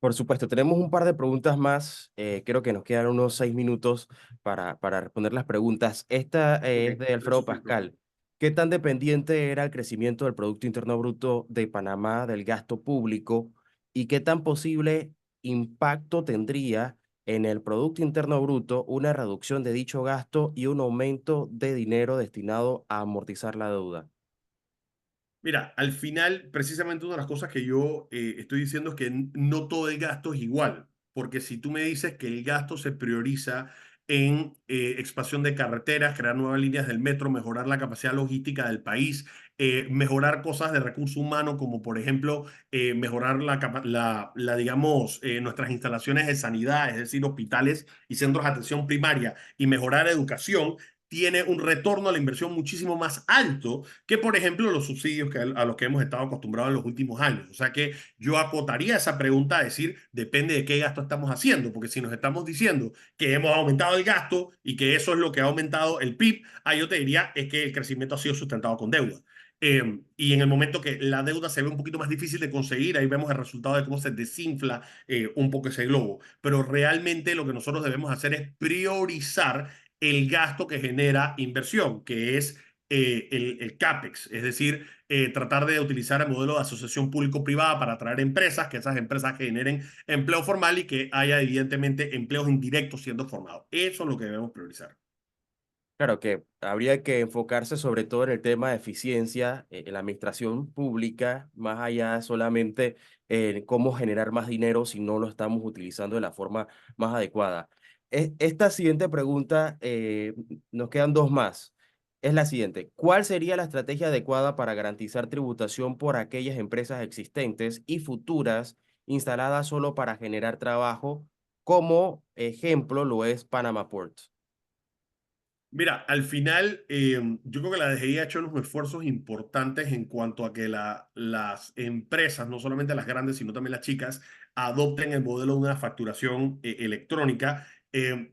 S2: Por supuesto, tenemos un par de preguntas más. Creo que nos quedan unos 6 minutos para responder las preguntas. Esta
S1: Ok,
S2: es de Alfredo
S1: perfecto.
S2: Pascal. ¿Qué tan dependiente era el crecimiento del Producto Interno Bruto de Panamá del gasto público y qué tan posible impacto tendría en el Producto Interno Bruto una reducción de dicho gasto y un aumento de dinero destinado a amortizar la deuda?
S1: Mira, al final, precisamente una de las cosas que yo estoy diciendo es que no todo el gasto es igual, porque si tú me dices que el gasto se prioriza en expansión de carreteras, crear nuevas líneas del metro, mejorar la capacidad logística del país, mejorar cosas de recurso humano, como por ejemplo mejorar digamos, nuestras instalaciones de sanidad, es decir, hospitales y centros de atención primaria, y mejorar educación, tiene un retorno a la inversión muchísimo más alto que, por ejemplo, los subsidios a los que hemos estado acostumbrados en los últimos años. O sea que yo acotaría esa pregunta a decir, depende de qué gasto estamos haciendo, porque si nos estamos diciendo que hemos aumentado el gasto y que eso es lo que ha aumentado el PIB, ahí yo te diría es que el crecimiento ha sido sustentado con deuda. Y en el momento que la deuda se ve un poquito más difícil de conseguir, ahí vemos el resultado de cómo se desinfla un poco ese globo. Pero realmente lo que nosotros debemos hacer es priorizar el gasto que genera inversión, que es el CAPEX, es decir, tratar de utilizar el modelo de asociación público-privada para atraer empresas, que esas empresas generen empleo formal y que haya evidentemente empleos indirectos siendo formados. Eso es lo que debemos priorizar.
S2: Claro que habría que enfocarse sobre todo en el tema de eficiencia en la administración pública, más allá solamente en cómo generar más dinero si no lo estamos utilizando de la forma más adecuada. Esta siguiente pregunta, nos quedan dos más. Es la siguiente. ¿Cuál sería la estrategia adecuada para garantizar tributación por aquellas empresas existentes y futuras instaladas solo para generar trabajo, como ejemplo lo es Panama Ports?
S1: Mira, al final yo creo que la DGI ha hecho unos esfuerzos importantes en cuanto a que las empresas, no solamente las grandes, sino también las chicas, adopten el modelo de una facturación electrónica.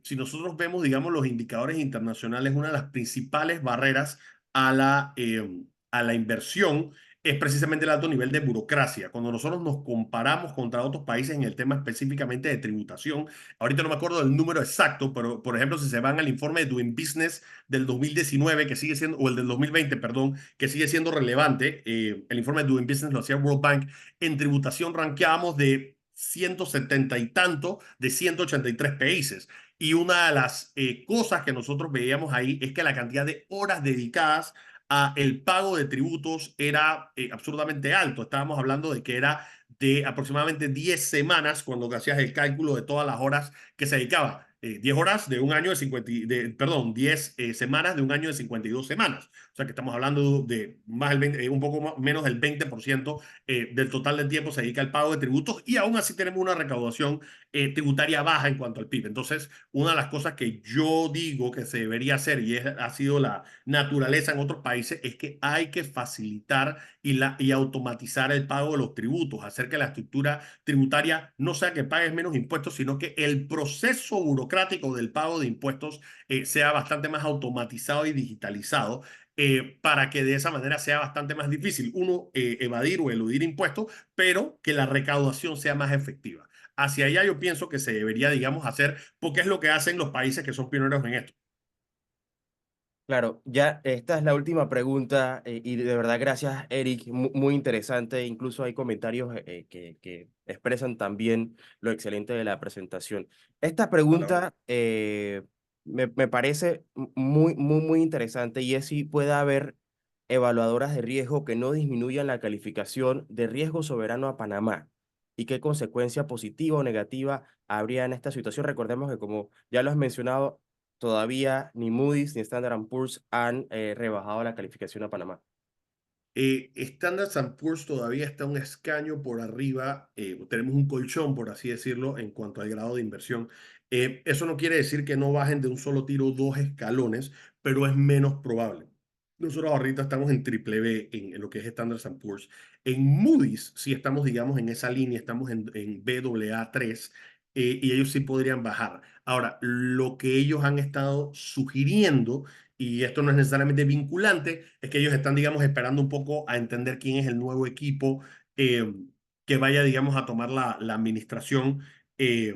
S1: Si nosotros vemos, digamos, los indicadores internacionales, una de las principales barreras a la inversión es precisamente el alto nivel de burocracia. Cuando nosotros nos comparamos contra otros países en el tema específicamente de tributación, ahorita no me acuerdo del número exacto, pero por ejemplo, si se van al informe de Doing Business del 2019, que sigue siendo, o el del 2020, perdón, que sigue siendo relevante, el informe de Doing Business lo hacía World Bank, en tributación ranqueábamos de 170 y tanto de 183 países. Y una de las cosas que nosotros veíamos ahí es que la cantidad de horas dedicadas a el pago de tributos era absurdamente alto. Estábamos hablando de que era de aproximadamente 10 semanas cuando hacías el cálculo de todas las horas que se dedicaba. 10 horas de un año de 50, perdón, 10 semanas de un año de 52 semanas. O sea que estamos hablando de más el 20, un poco menos del 20% del total del tiempo se dedica al pago de tributos y aún así tenemos una recaudación tributaria baja en cuanto al PIB. Entonces, una de las cosas que yo digo que se debería hacer y ha sido la naturaleza en otros países es que hay que facilitar y automatizar el pago de los tributos, hacer que la estructura tributaria no sea que pagues menos impuestos, sino que el proceso burocrático del pago de impuestos sea bastante más automatizado y digitalizado. Para que de esa manera sea bastante más difícil uno evadir o eludir impuestos, pero que la recaudación sea más efectiva. Hacia allá yo pienso que se debería, digamos, hacer, porque es lo que hacen los países que son pioneros en esto.
S2: Claro, ya esta es la última pregunta y de verdad gracias, Eric, muy interesante. Incluso hay comentarios que expresan también lo excelente de la presentación. Esta
S1: A la orden.
S2: pregunta me parece muy interesante y es si puede haber evaluadoras de riesgo que no disminuyan la calificación de riesgo soberano a Panamá y qué consecuencia positiva o negativa habría en esta situación. Recordemos que como ya lo has mencionado, todavía ni Moody's ni Standard Poor's han rebajado la calificación a Panamá.
S1: Standard Poor's todavía está un escaño por arriba, tenemos un colchón, por así decirlo, en cuanto al grado de inversión. Eso no quiere decir que no bajen de un solo tiro 2 escalones, pero es menos probable. Nosotros ahorita estamos en triple B en lo que es Standard Poor's. En Moody's sí estamos, digamos, en esa línea, estamos en Baa3 y ellos sí podrían bajar. Ahora, lo que ellos han estado sugiriendo y esto no es necesariamente vinculante, es que ellos están, digamos, esperando un poco a entender quién es el nuevo equipo eh, que vaya, digamos, a tomar la administración eh,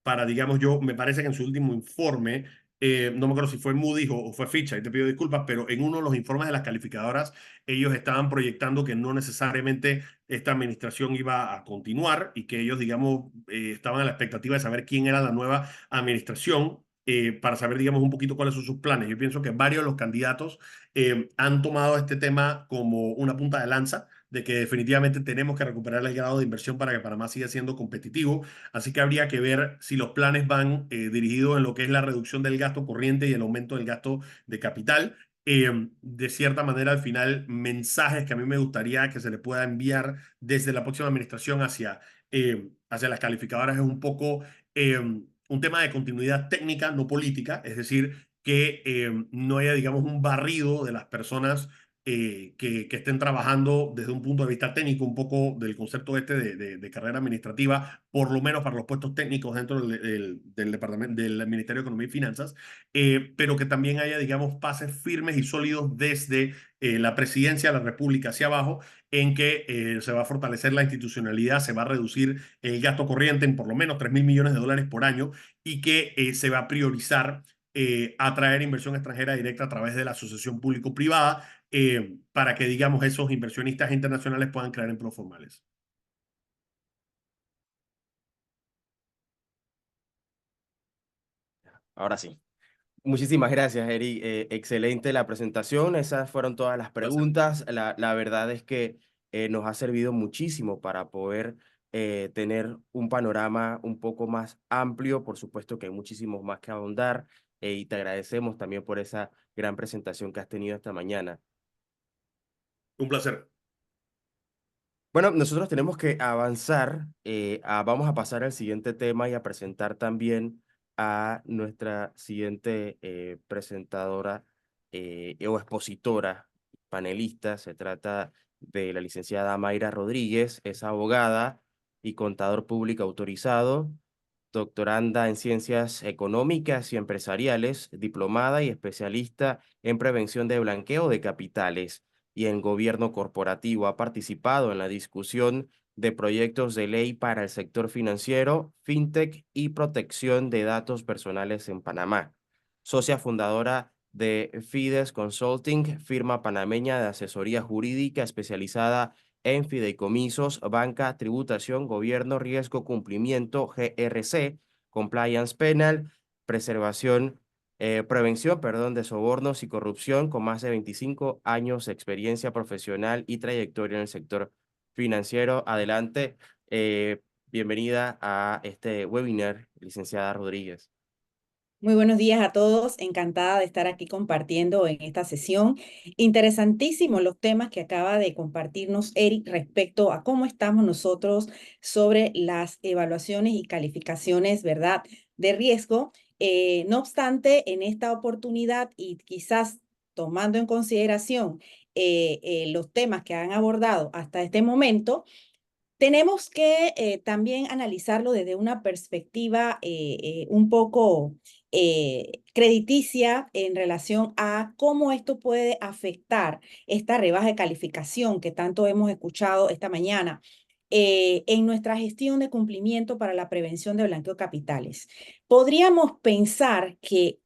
S1: para, digamos, yo, me parece que en su último informe, no me acuerdo si fue Moody's o fue Fitch, y te pido disculpas, pero en uno de los informes de las calificadoras, ellos estaban proyectando que no necesariamente esta administración iba a continuar y que ellos, digamos, estaban a la expectativa de saber quién era la nueva administración para saber, digamos, un poquito cuáles son sus planes. Yo pienso que varios de los candidatos han tomado este tema como una punta de lanza de que definitivamente tenemos que recuperar el grado de inversión para que Panamá siga siendo competitivo. Así que habría que ver si los planes van dirigidos en lo que es la reducción del gasto corriente y el aumento del gasto de capital. De cierta manera, al final, mensajes que a mí me gustaría que se le pueda enviar desde la próxima administración hacia las calificadoras es un poco un tema de continuidad técnica, no política, es decir, que no haya, digamos, un barrido de las personas que estén trabajando desde un punto de vista técnico, un poco del concepto este de carrera administrativa, por lo menos para los puestos técnicos dentro del departamento del Ministerio de Economía y Finanzas, pero que también haya, digamos, pases firmes y sólidos desde la presidencia de la República hacia abajo, en que se va a fortalecer la institucionalidad, se va a reducir el gasto corriente en por lo menos 3.000 millones de dólares por año y que se va a priorizar atraer inversión extranjera directa a través de la asociación público-privada para que, digamos, esos inversionistas internacionales puedan crear empleos formales.
S2: Ahora sí. Muchísimas gracias, Eric. Excelente la presentación. Esas fueron todas las
S1: Gracias.
S2: preguntas. La verdad es que nos ha servido muchísimo para poder tener un panorama un poco más amplio. Por supuesto que hay muchísimos más que ahondar y te agradecemos también por esa gran presentación que has tenido esta mañana.
S1: Un placer.
S2: Bueno, nosotros tenemos que avanzar. Vamos a pasar al siguiente tema y a presentar también a nuestra siguiente presentadora o expositora, panelista. Se trata de la licenciada Mayra Rodríguez, es abogada y contador público autorizado, doctoranda en ciencias económicas y empresariales, diplomada y especialista en prevención de blanqueo de capitales y en gobierno corporativo. Ha participado en la discusión de proyectos de ley para el sector financiero, fintech y protección de datos personales en Panamá. Socia fundadora de Fides Consulting, firma panameña de asesoría jurídica especializada en fideicomisos, banca, tributación, gobierno, riesgo, cumplimiento, GRC, compliance penal, prevención, perdón, de sobornos y corrupción, con más de 25 años de experiencia profesional y trayectoria en el sector financiero. Adelante, bienvenida a este webinar, licenciada Rodríguez.
S3: Muy buenos días a todos, encantada de estar aquí compartiendo en esta sesión. Interesantísimos los temas que acaba de compartirnos Eric respecto a cómo estamos nosotros sobre las evaluaciones y calificaciones, ¿verdad?, de riesgo. No obstante, en esta oportunidad y quizás tomando en consideración los temas que han abordado hasta este momento, tenemos que también analizarlo desde una perspectiva un poco crediticia en relación a cómo esto puede afectar esta rebaja de calificación que tanto hemos escuchado esta mañana en nuestra gestión de cumplimiento para la prevención de blanqueo de capitales. Podríamos pensar que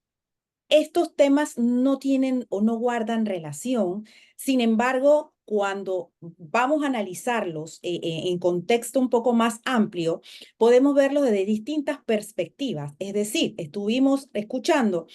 S3: estos temas no tienen o no guardan relación. Sin embargo, cuando vamos a analizarlos en contexto un poco más amplio, podemos verlos desde distintas perspectivas. Es decir, estuvimos escuchando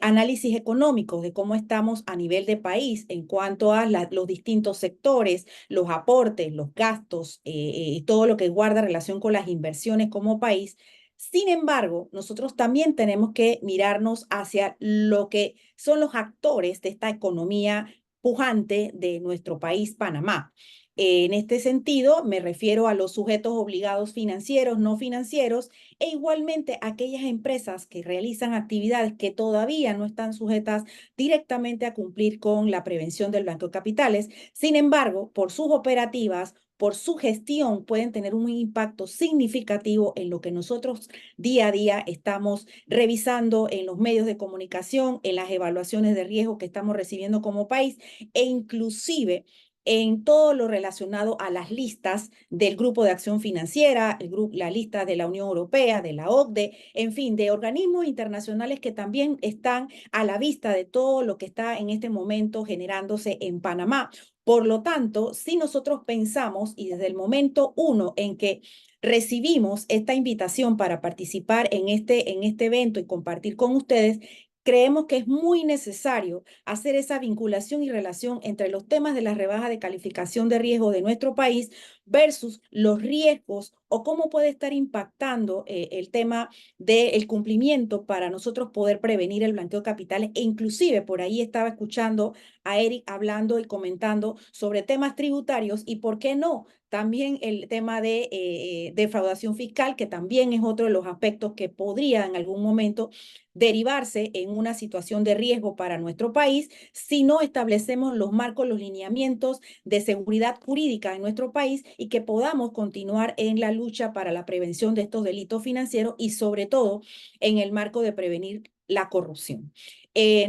S3: análisis económicos de cómo estamos a nivel de país en cuanto a los distintos sectores, los aportes, los gastos y todo lo que guarda relación con las inversiones como país. Sin embargo, nosotros también tenemos que mirarnos hacia lo que son los actores de esta economía pujante de nuestro país, Panamá. En este sentido, me refiero a los sujetos obligados financieros, no financieros, e igualmente a aquellas empresas que realizan actividades que todavía no están sujetas directamente a cumplir con la prevención del blanqueo de capitales. Sin embargo, por sus operativas, por su gestión, pueden tener un impacto significativo en lo que nosotros día a día estamos revisando en los medios de comunicación, en las evaluaciones de riesgo que estamos recibiendo como país e inclusive en todo lo relacionado a las listas del Grupo de Acción Financiera, la lista de la Unión Europea, de la OCDE, en fin, de organismos internacionales que también están a la vista de todo lo que está en este momento generándose en Panamá. Por lo tanto, si nosotros pensamos y desde el momento uno en que recibimos esta invitación para participar en este evento y compartir con ustedes, creemos que es muy necesario hacer esa vinculación y relación entre los temas de la rebaja de calificación de riesgo de nuestro país versus los riesgos o cómo puede estar impactando el tema del cumplimiento para nosotros poder prevenir el blanqueo de capitales. E inclusive por ahí estaba escuchando a Eric hablando y comentando sobre temas tributarios y por qué no también el tema de defraudación fiscal, que también es otro de los aspectos que podría en algún momento derivarse en una situación de riesgo para nuestro país si no establecemos los marcos, los lineamientos de seguridad jurídica en nuestro país y que podamos continuar en la lucha para la prevención de estos delitos financieros y sobre todo en el marco de prevenir la corrupción.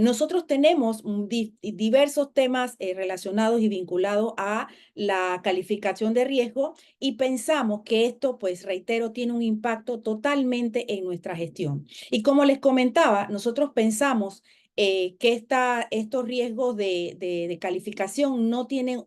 S3: Nosotros tenemos diversos temas relacionados y vinculados a la calificación de riesgo y pensamos que esto, pues reitero, tiene un impacto totalmente en nuestra gestión. Y como les comentaba, nosotros pensamos que estos riesgos de calificación no tienen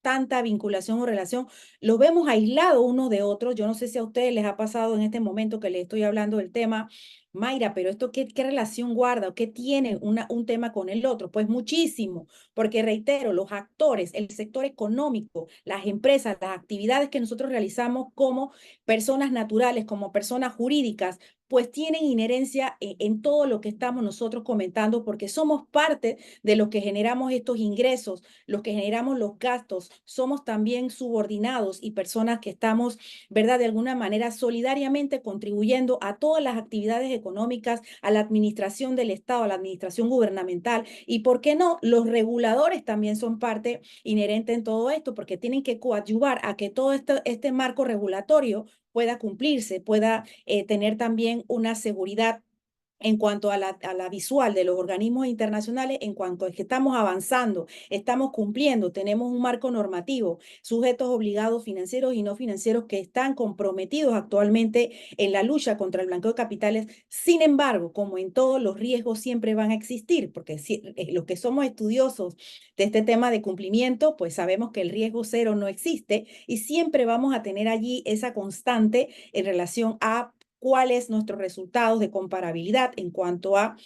S3: tanta vinculación o relación, los vemos aislados unos de otros. Yo no sé si a ustedes les ha pasado en este momento que les estoy hablando del tema, Mayra, pero esto qué relación guarda o qué tiene un tema con el otro? Pues muchísimo, porque reitero, los actores, el sector económico, las empresas, las actividades que nosotros realizamos como personas naturales, como personas jurídicas, pues tienen inherencia en todo lo que estamos nosotros comentando, porque somos parte de los que generamos estos ingresos, los que generamos los gastos, somos también subordinados y personas que estamos, ¿verdad?, de alguna manera solidariamente contribuyendo a todas las actividades económicas, a la administración del Estado, a la administración gubernamental. Y por qué no, los reguladores también son parte inherente en todo esto, porque tienen que coadyuvar a que todo este marco regulatorio pueda cumplirse, pueda tener también una seguridad en cuanto a la visual de los organismos internacionales, en cuanto a que estamos avanzando, estamos cumpliendo, tenemos un marco normativo, sujetos obligados financieros y no financieros que están comprometidos actualmente en la lucha contra el blanqueo de capitales. Sin embargo, como en todos, los riesgos siempre van a existir, porque los que somos estudiosos de este tema de cumplimiento, pues sabemos que el riesgo cero no existe y siempre vamos a tener allí esa constante en relación a cuáles nuestros resultados de comparabilidad en cuanto a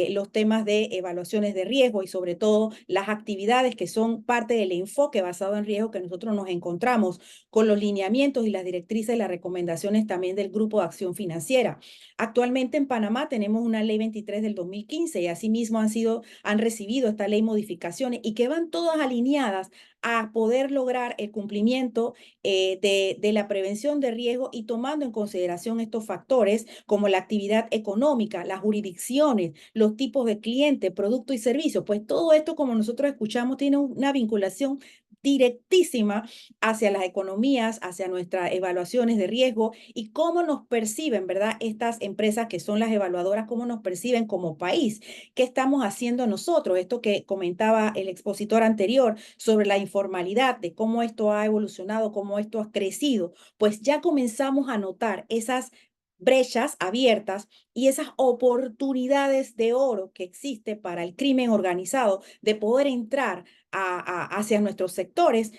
S3: los temas de evaluaciones de riesgo y sobre todo las actividades que son parte del enfoque basado en riesgo que nosotros nos encontramos con los lineamientos y las directrices y las recomendaciones también del Grupo de Acción Financiera. Actualmente en Panamá tenemos una ley 23 del 2015 y asimismo han recibido esta ley modificaciones y que van todas alineadas a poder lograr el cumplimiento de la prevención de riesgo y tomando en consideración estos factores como la actividad económica, las jurisdicciones, los tipos de cliente, producto y servicio. Pues todo esto, como nosotros escuchamos, tiene una vinculación directísima hacia las economías, hacia nuestras evaluaciones de riesgo y cómo nos perciben, ¿verdad? Estas empresas que son las evaluadoras, cómo nos perciben como país. ¿Qué estamos haciendo nosotros? Esto que comentaba el expositor anterior sobre la informalidad, de cómo esto ha evolucionado, cómo esto ha crecido, pues ya comenzamos a notar esas brechas abiertas y esas oportunidades de oro que existe para el crimen organizado de poder entrar hacia nuestros sectores,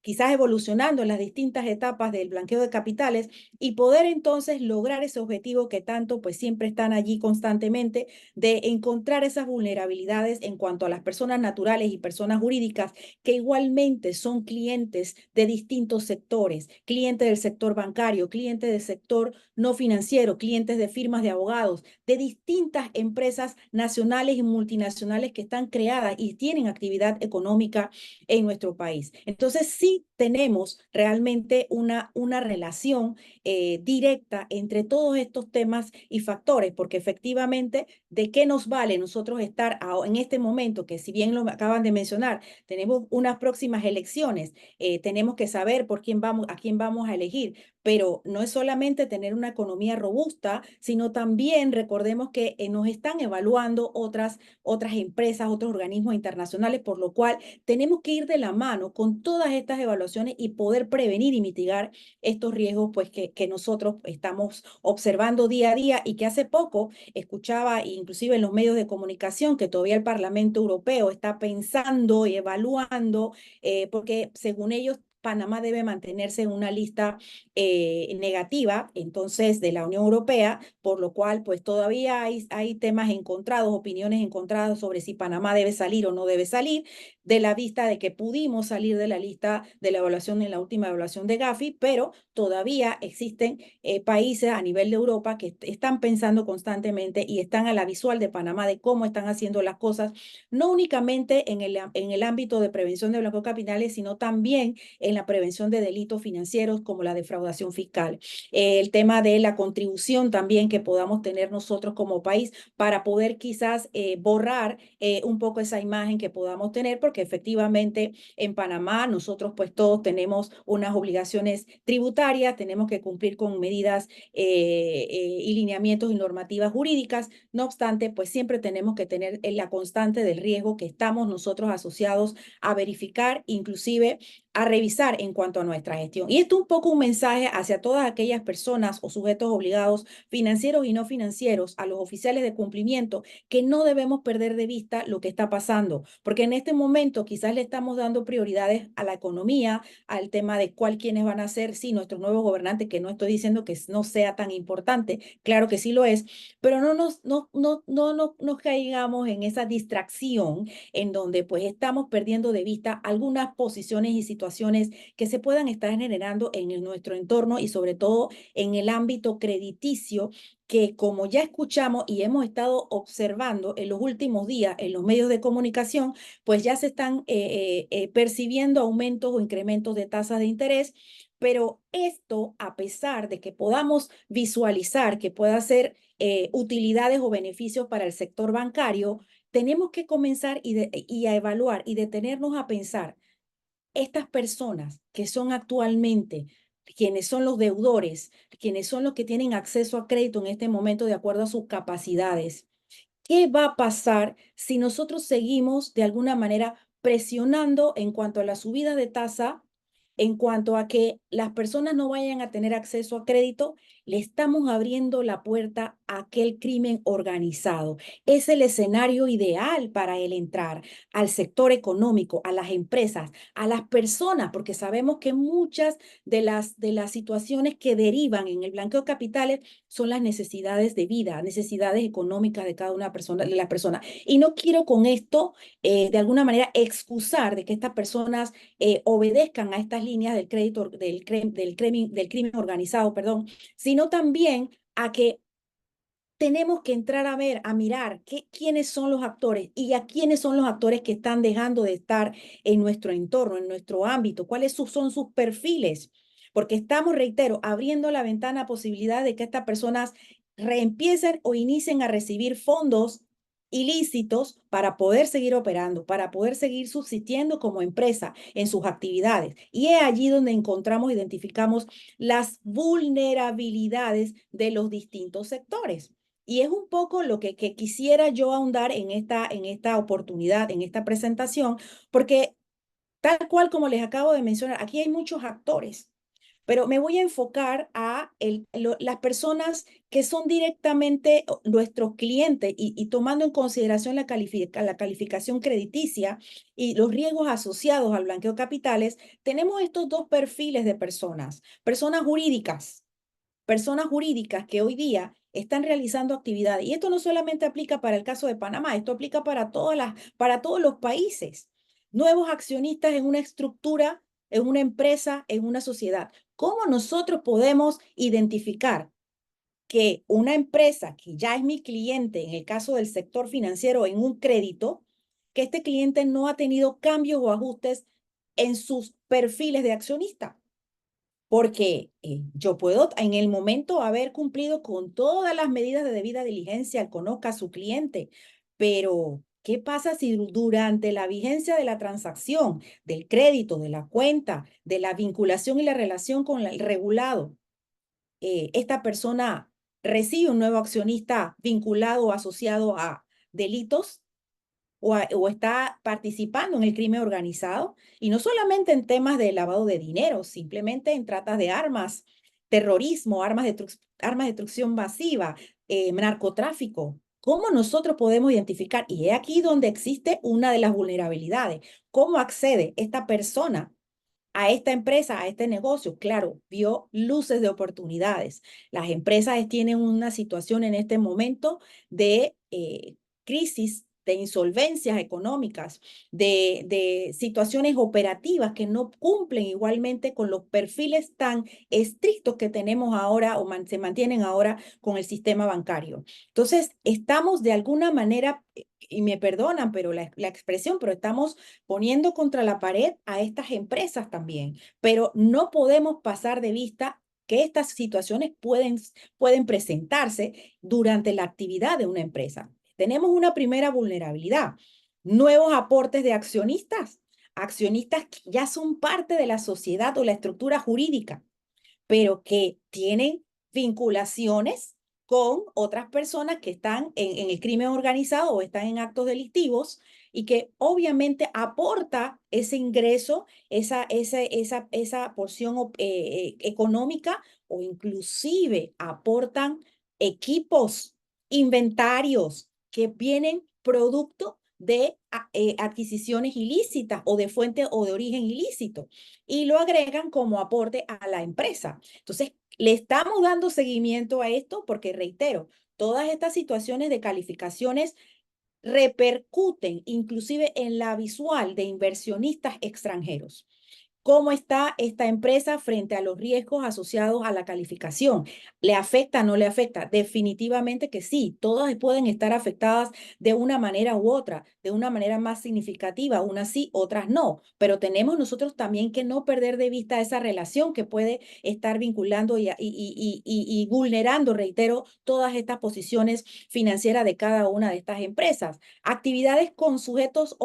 S3: quizás evolucionando en las distintas etapas del blanqueo de capitales y poder entonces lograr ese objetivo que tanto pues siempre están allí constantemente de encontrar esas vulnerabilidades en cuanto a las personas naturales y personas jurídicas que igualmente son clientes de distintos sectores, clientes del sector bancario, clientes del sector no financiero, clientes de firmas de abogados, de distintas empresas nacionales y multinacionales que están creadas y tienen actividad económica en nuestro país. Entonces, sí tenemos realmente una relación directa entre todos estos temas y factores, porque efectivamente, ¿de qué nos vale nosotros estar en este momento, que si bien lo acaban de mencionar, tenemos unas próximas elecciones, tenemos que saber a quién vamos a elegir, pero no es solamente tener una economía robusta, sino también recordemos que nos están evaluando otras empresas, otros organismos internacionales, por lo cual tenemos que ir de la mano con todas estas evaluaciones y poder prevenir y mitigar estos riesgos pues, que nosotros estamos observando día a día y que hace poco escuchaba, inclusive en los medios de comunicación, que todavía el Parlamento Europeo está pensando y evaluando, porque según ellos, Panamá debe mantenerse en una lista negativa, entonces, de la Unión Europea, por lo cual, pues todavía hay temas encontrados, opiniones encontradas sobre si Panamá debe salir o no debe salir, de la vista de que pudimos salir de la lista de la evaluación en la última evaluación de Gafi, pero todavía existen países a nivel de Europa que están pensando constantemente y están a la visual de Panamá de cómo están haciendo las cosas, no únicamente en el ámbito de prevención de blanqueo de capitales, sino también en la prevención de delitos financieros como la defraudación fiscal. El tema de la contribución también que podamos tener nosotros como país para poder quizás borrar un poco esa imagen que podamos tener, porque efectivamente en Panamá nosotros pues todos tenemos unas obligaciones tributarias, tenemos que cumplir con medidas y lineamientos y normativas jurídicas. No obstante, pues siempre tenemos que tener la constante del riesgo que estamos nosotros asociados a verificar, inclusive a revisar en cuanto a nuestra gestión. Y esto es un poco un mensaje hacia todas aquellas personas o sujetos obligados financieros y no financieros, a los oficiales de cumplimiento, que no debemos perder de vista lo que está pasando, porque en este momento quizás le estamos dando prioridades a la economía, al tema de quiénes van a ser, sí, nuestros nuevos gobernantes, que no estoy diciendo que no sea tan importante, claro que sí lo es, pero no caigamos en esa distracción en donde pues estamos perdiendo de vista algunas posiciones y situaciones que se puedan estar generando en nuestro entorno y sobre todo en el ámbito crediticio que, como ya escuchamos y hemos estado observando en los últimos días en los medios de comunicación, pues ya se están percibiendo aumentos o incrementos de tasas de interés, pero esto, a pesar de que podamos visualizar que pueda ser utilidades o beneficios para el sector bancario, tenemos que comenzar y a evaluar y detenernos a pensar, estas personas que son actualmente quienes son los deudores, quienes son los que tienen acceso a crédito en este momento de acuerdo a sus capacidades. ¿Qué va a pasar si nosotros seguimos de alguna manera presionando en cuanto a la subida de tasa, en cuanto a que las personas no vayan a tener acceso a crédito? Le estamos abriendo la puerta a aquel crimen organizado. Es el escenario ideal para él entrar al sector económico, a las empresas, a las personas, porque sabemos que muchas de las situaciones que derivan en el blanqueo de capitales son las necesidades de vida, necesidades económicas de cada una persona, de las personas. Y no quiero con esto, de alguna manera, excusar de que estas personas obedezcan a estas líneas del crédito, del crimen organizado, perdón, sino también a que tenemos que entrar a ver, a mirar quiénes son los actores y a quiénes son los actores que están dejando de estar en nuestro entorno, en nuestro ámbito, cuáles son sus perfiles, porque estamos, reitero, abriendo la ventana a posibilidad de que estas personas reempiecen o inicien a recibir fondos ilícitos para poder seguir operando, para poder seguir subsistiendo como empresa en sus actividades. Y es allí donde encontramos, identificamos las vulnerabilidades de los distintos sectores. Y es un poco lo que quisiera yo ahondar en esta oportunidad, en esta presentación, porque tal cual como les acabo de mencionar, aquí hay muchos actores, pero me voy a enfocar a las personas que son directamente nuestros clientes y tomando en consideración la calificación crediticia y los riesgos asociados al blanqueo de capitales, tenemos estos dos perfiles de personas, personas jurídicas que hoy día están realizando actividades. Y esto no solamente aplica para el caso de Panamá, esto aplica para todos los países. Nuevos accionistas en una estructura, en una empresa, en una sociedad. ¿Cómo nosotros podemos identificar que una empresa que ya es mi cliente, en el caso del sector financiero, en un crédito, que este cliente no ha tenido cambios o ajustes en sus perfiles de accionista? Porque yo puedo en el momento haber cumplido con todas las medidas de debida diligencia, conozca a su cliente, pero ¿qué pasa si durante la vigencia de la transacción, del crédito, de la cuenta, de la vinculación y la relación con el regulado, esta persona recibe un nuevo accionista vinculado o asociado a delitos? O está participando en el crimen organizado, y no solamente en temas de lavado de dinero, simplemente en tratas de armas, terrorismo, armas de destrucción masiva, narcotráfico. ¿Cómo nosotros podemos identificar? Y es aquí donde existe una de las vulnerabilidades. ¿Cómo accede esta persona a esta empresa, a este negocio? Claro, vio luces de oportunidades. Las empresas tienen una situación en este momento de crisis, de insolvencias económicas, de situaciones operativas que no cumplen igualmente con los perfiles tan estrictos que tenemos ahora o se mantienen ahora con el sistema bancario. Entonces, estamos de alguna manera, y me perdonan, pero la expresión, pero estamos poniendo contra la pared a estas empresas también, pero no podemos pasar de vista que estas situaciones pueden presentarse durante la actividad de una empresa. Tenemos una primera vulnerabilidad, nuevos aportes de accionistas que ya son parte de la sociedad o la estructura jurídica, pero que tienen vinculaciones con otras personas que están en el crimen organizado o están en actos delictivos, y que obviamente aporta ese ingreso, esa porción económica, o inclusive aportan equipos, inventarios que vienen producto de adquisiciones ilícitas o de fuente o de origen ilícito, y lo agregan como aporte a la empresa. Entonces, le estamos dando seguimiento a esto porque, reitero, todas estas situaciones de calificaciones repercuten inclusive en la visual de inversionistas extranjeros. ¿Cómo está esta empresa frente a los riesgos asociados a la calificación? ¿Le afecta, no le afecta? Definitivamente que sí, todas pueden estar afectadas de una manera u otra, de una manera más significativa, unas sí, otras no, pero tenemos nosotros también que no perder de vista esa relación que puede estar vinculando y vulnerando, reitero, todas estas posiciones financieras de cada una de estas empresas. Actividades con sujetos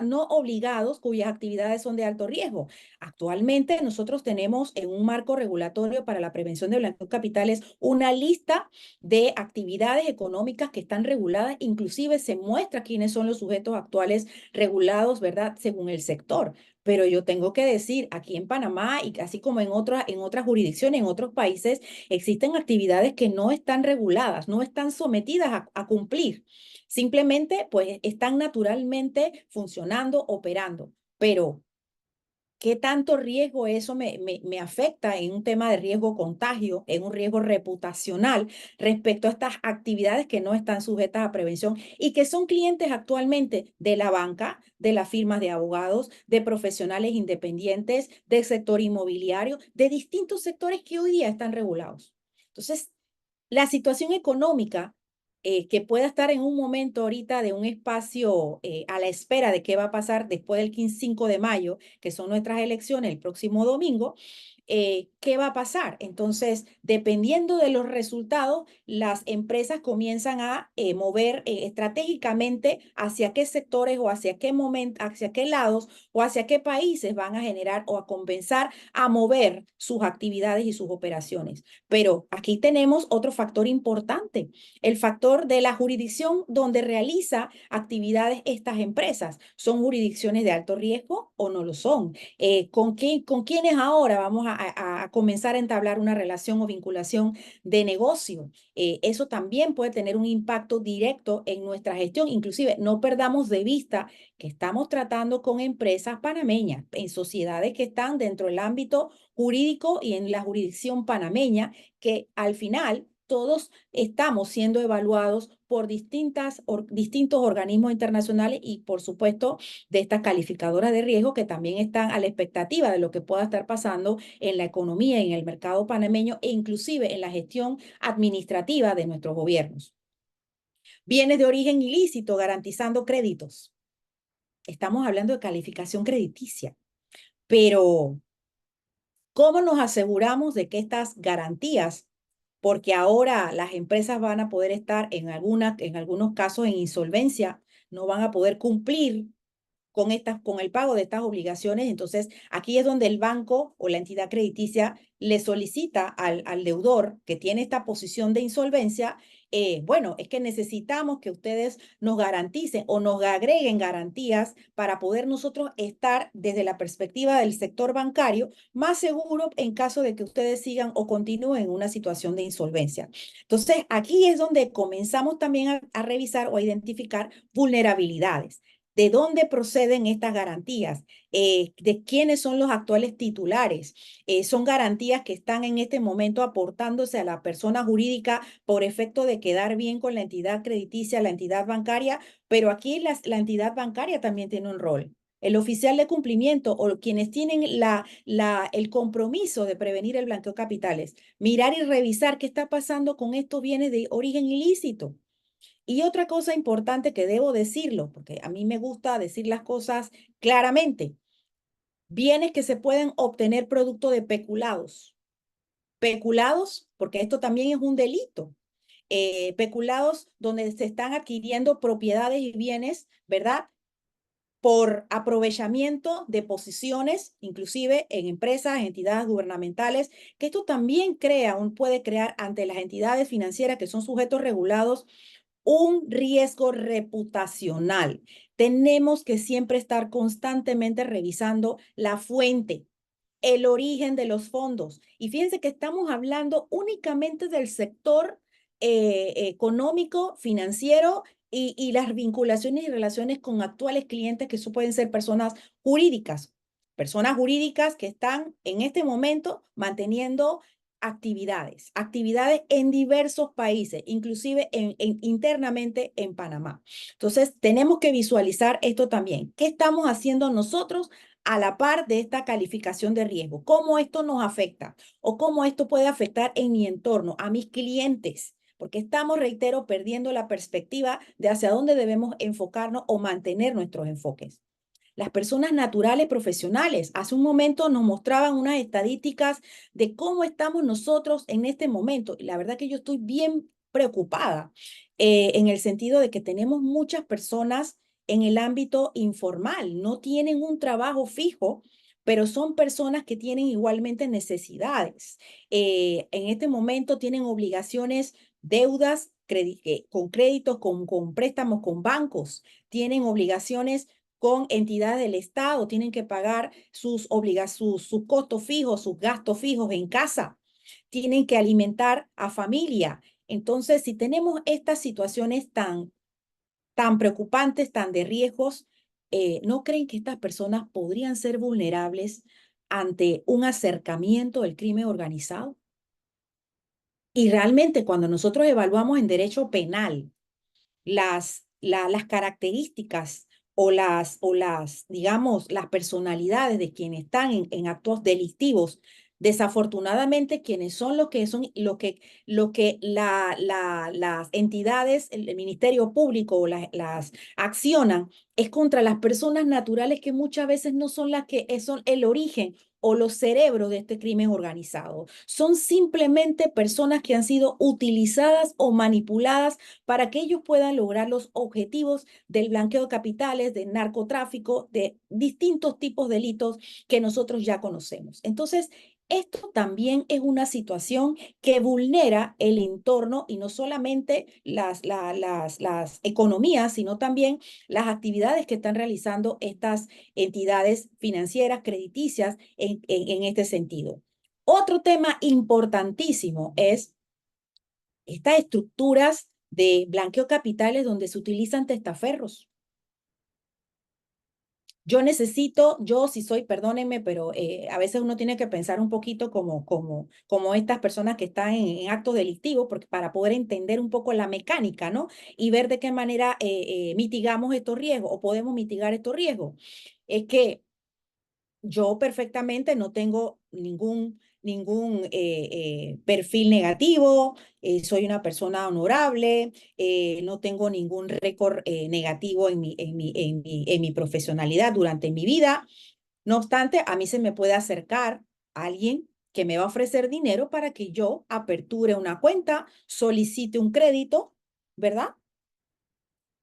S3: no obligados, cuyas actividades son de alto riesgo. Actualmente nosotros tenemos en un marco regulatorio para la prevención de blanqueo de capitales una lista de actividades económicas que están reguladas, inclusive se muestra quiénes son los sujetos actuales regulados, ¿verdad? Según el sector. Pero yo tengo que decir, aquí en Panamá y así como en otras jurisdicciones, en otros países, existen actividades que no están reguladas, no están sometidas a cumplir. Simplemente, pues, están naturalmente funcionando, operando. Pero ¿qué tanto riesgo eso me afecta en un tema de riesgo contagio, en un riesgo reputacional respecto a estas actividades que no están sujetas a prevención y que son clientes actualmente de la banca, de las firmas de abogados, de profesionales independientes, del sector inmobiliario, de distintos sectores que hoy día están regulados? Entonces, la situación económica que pueda estar en un momento ahorita de un espacio a la espera de qué va a pasar después del 5 de mayo, que son nuestras elecciones el próximo domingo, ¿qué va a pasar? Entonces, dependiendo de los resultados, las empresas comienzan a mover estratégicamente hacia qué sectores o hacia qué momento, hacia qué lados o hacia qué países van a generar o a compensar, a mover sus actividades y sus operaciones. Pero aquí tenemos otro factor importante, el factor de la jurisdicción donde realiza actividades estas empresas. ¿Son jurisdicciones de alto riesgo o no lo son? ¿Con quiénes ahora vamos a comenzar a entablar una relación o vinculación de negocio? Eso también puede tener un impacto directo en nuestra gestión. Inclusive, no perdamos de vista que estamos tratando con empresas panameñas, en sociedades que están dentro del ámbito jurídico y en la jurisdicción panameña, que al final todos estamos siendo evaluados por distintos organismos internacionales y, por supuesto, de estas calificadoras de riesgo que también están a la expectativa de lo que pueda estar pasando en la economía y en el mercado panameño e inclusive en la gestión administrativa de nuestros gobiernos. Bienes de origen ilícito garantizando créditos. Estamos hablando de calificación crediticia, pero ¿cómo nos aseguramos de que estas garantías, porque ahora las empresas van a poder estar en algunos casos en insolvencia, no van a poder cumplir con el pago de estas obligaciones? Entonces, aquí es donde el banco o la entidad crediticia le solicita al deudor que tiene esta posición de insolvencia, bueno, es que necesitamos que ustedes nos garanticen o nos agreguen garantías para poder nosotros estar desde la perspectiva del sector bancario más seguro en caso de que ustedes sigan o continúen en una situación de insolvencia. Entonces, aquí es donde comenzamos también a revisar o a identificar vulnerabilidades. ¿De dónde proceden estas garantías? ¿De quiénes son los actuales titulares? ¿Son garantías que están en este momento aportándose a la persona jurídica por efecto de quedar bien con la entidad crediticia, la entidad bancaria? Pero aquí la entidad bancaria también tiene un rol. El oficial de cumplimiento o quienes tienen el compromiso de prevenir el blanqueo de capitales, mirar y revisar qué está pasando con estos bienes de origen ilícito. Y otra cosa importante que debo decirlo, porque a mí me gusta decir las cosas claramente, bienes que se pueden obtener producto de peculados. Peculados, porque esto también es un delito. Peculados donde se están adquiriendo propiedades y bienes, ¿verdad? Por aprovechamiento de posiciones, inclusive en empresas, entidades gubernamentales, que esto también puede crear ante las entidades financieras que son sujetos regulados un riesgo reputacional. Tenemos que siempre estar constantemente revisando la fuente, el origen de los fondos. Y fíjense que estamos hablando únicamente del sector económico, financiero y las vinculaciones y relaciones con actuales clientes, que eso pueden ser personas jurídicas que están en este momento manteniendo actividades en diversos países, inclusive internamente en Panamá. Entonces, tenemos que visualizar esto también. ¿Qué estamos haciendo nosotros a la par de esta calificación de riesgo? ¿Cómo esto nos afecta? ¿O cómo esto puede afectar en mi entorno, a mis clientes? Porque estamos, reitero, perdiendo la perspectiva de hacia dónde debemos enfocarnos o mantener nuestros enfoques. Las personas naturales profesionales, hace un momento nos mostraban unas estadísticas de cómo estamos nosotros en este momento. Y la verdad que yo estoy bien preocupada en el sentido de que tenemos muchas personas en el ámbito informal, no tienen un trabajo fijo pero son personas que tienen igualmente necesidades. En este momento tienen obligaciones, deudas con créditos, con préstamos, con bancos, tienen obligaciones con entidades del Estado, tienen que pagar sus costos fijos, sus gastos fijos en casa, tienen que alimentar a familia. Entonces, si tenemos estas situaciones tan preocupantes, tan de riesgos, ¿no creen que estas personas podrían ser vulnerables ante un acercamiento del crimen organizado? Y realmente cuando nosotros evaluamos en derecho penal las características digamos, las personalidades de quienes están en actos delictivos, desafortunadamente quienes son lo que las entidades, el Ministerio Público o las accionan es contra las personas naturales que muchas veces no son las que son el origen o los cerebros de este crimen organizado. Son simplemente personas que han sido utilizadas o manipuladas para que ellos puedan lograr los objetivos del blanqueo de capitales, del narcotráfico, de distintos tipos de delitos que nosotros ya conocemos. Entonces, esto también es una situación que vulnera el entorno y no solamente las economías, sino también las actividades que están realizando estas entidades financieras, crediticias en este sentido. Otro tema importantísimo es estas estructuras de blanqueo capitales donde se utilizan testaferros. Yo sí soy, perdónenme, pero a veces uno tiene que pensar un poquito como estas personas que están en actos delictivos, porque para poder entender un poco la mecánica, ¿no? Y ver de qué manera mitigamos estos riesgos o podemos mitigar estos riesgos. Es que yo perfectamente no tengo ningún perfil negativo, soy una persona honorable, no tengo ningún récord negativo en mi profesionalidad durante mi vida. No obstante, a mí se me puede acercar alguien que me va a ofrecer dinero para que yo aperture una cuenta, solicite un crédito, ¿verdad?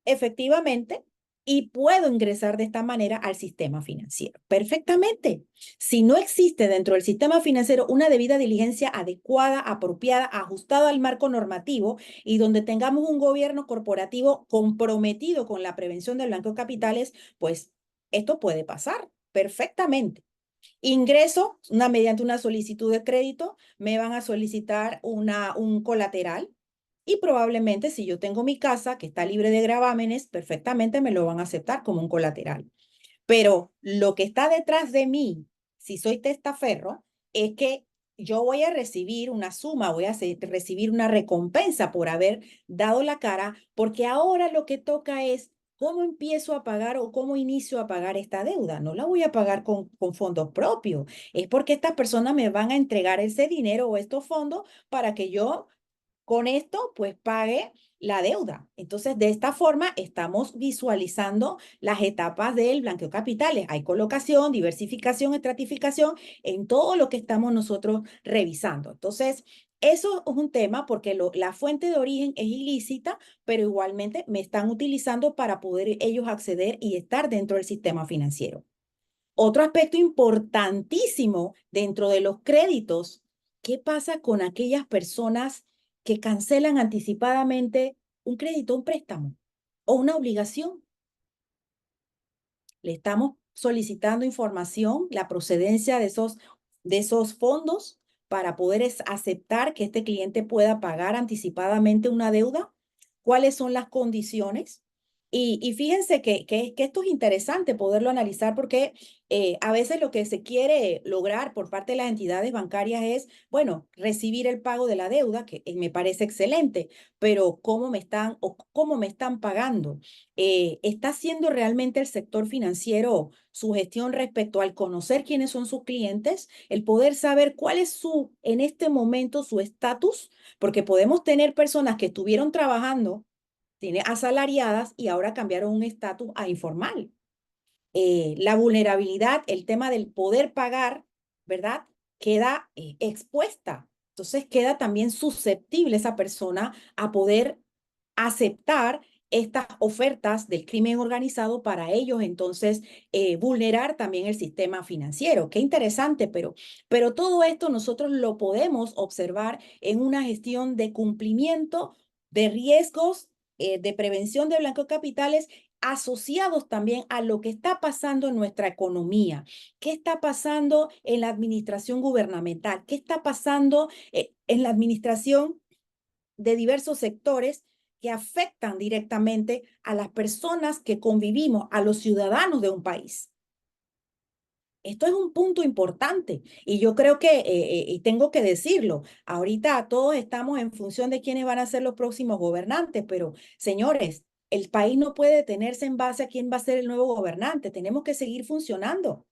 S3: Efectivamente, y puedo ingresar de esta manera al sistema financiero. Perfectamente. Si no existe dentro del sistema financiero una debida diligencia adecuada, apropiada, ajustada al marco normativo y donde tengamos un gobierno corporativo comprometido con la prevención del blanqueo de capitales, pues esto puede pasar perfectamente. Ingreso mediante una solicitud de crédito, me van a solicitar un colateral y probablemente si yo tengo mi casa que está libre de gravámenes, perfectamente me lo van a aceptar como un colateral. Pero lo que está detrás de mí, si soy testaferro, es que yo voy a recibir una suma, voy a recibir una recompensa por haber dado la cara, porque ahora lo que toca es cómo empiezo a pagar o cómo inicio a pagar esta deuda. No la voy a pagar con fondos propios, es porque estas personas me van a entregar ese dinero o estos fondos para que yo con esto, pues pague la deuda. Entonces, de esta forma, estamos visualizando las etapas del blanqueo de capitales. Hay colocación, diversificación, estratificación en todo lo que estamos nosotros revisando. Entonces, eso es un tema porque la fuente de origen es ilícita, pero igualmente me están utilizando para poder ellos acceder y estar dentro del sistema financiero. Otro aspecto importantísimo dentro de los créditos, ¿qué pasa con aquellas personas que cancelan anticipadamente un crédito, un préstamo o una obligación? Le estamos solicitando información, la procedencia de esos fondos para poder aceptar que este cliente pueda pagar anticipadamente una deuda. ¿Cuáles son las condiciones? Y fíjense que esto es interesante poderlo analizar porque a veces lo que se quiere lograr por parte de las entidades bancarias es, bueno, recibir el pago de la deuda, que me parece excelente, pero ¿cómo me están pagando? ¿Está haciendo realmente el sector financiero su gestión respecto al conocer quiénes son sus clientes, el poder saber cuál es en este momento su estatus? Porque podemos tener personas que estuvieron trabajando, tiene asalariadas y ahora cambiaron un estatus a informal. La vulnerabilidad, el tema del poder pagar, ¿verdad? Queda expuesta. Entonces queda también susceptible esa persona a poder aceptar estas ofertas del crimen organizado para ellos entonces vulnerar también el sistema financiero. Qué interesante, pero todo esto nosotros lo podemos observar en una gestión de cumplimiento de riesgos, de prevención de blanqueo de capitales asociados también a lo que está pasando en nuestra economía, qué está pasando en la administración gubernamental, qué está pasando en la administración de diversos sectores que afectan directamente a las personas que convivimos, a los ciudadanos de un país. Esto es un punto importante y yo creo que, y tengo que decirlo, ahorita todos estamos en función de quiénes van a ser los próximos gobernantes, pero señores, el país no puede detenerse en base a quién va a ser el nuevo gobernante, tenemos que seguir funcionando.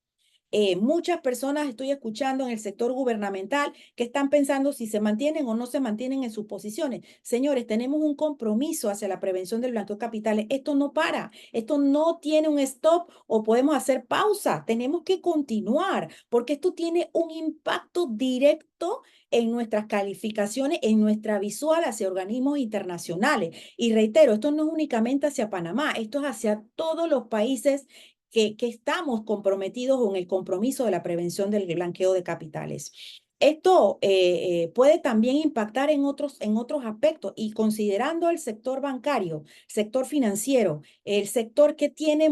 S3: Muchas personas estoy escuchando en el sector gubernamental que están pensando si se mantienen o no se mantienen en sus posiciones. Señores, tenemos un compromiso hacia la prevención del blanqueo de capitales. Esto no para, esto no tiene un stop o podemos hacer pausa. Tenemos que continuar porque esto tiene un impacto directo en nuestras calificaciones, en nuestra visual hacia organismos internacionales. Y reitero, esto no es únicamente hacia Panamá, esto es hacia todos los países que estamos comprometidos con el compromiso de la prevención del blanqueo de capitales. Esto puede también impactar en otros aspectos y considerando el sector bancario, sector financiero, el sector que tiene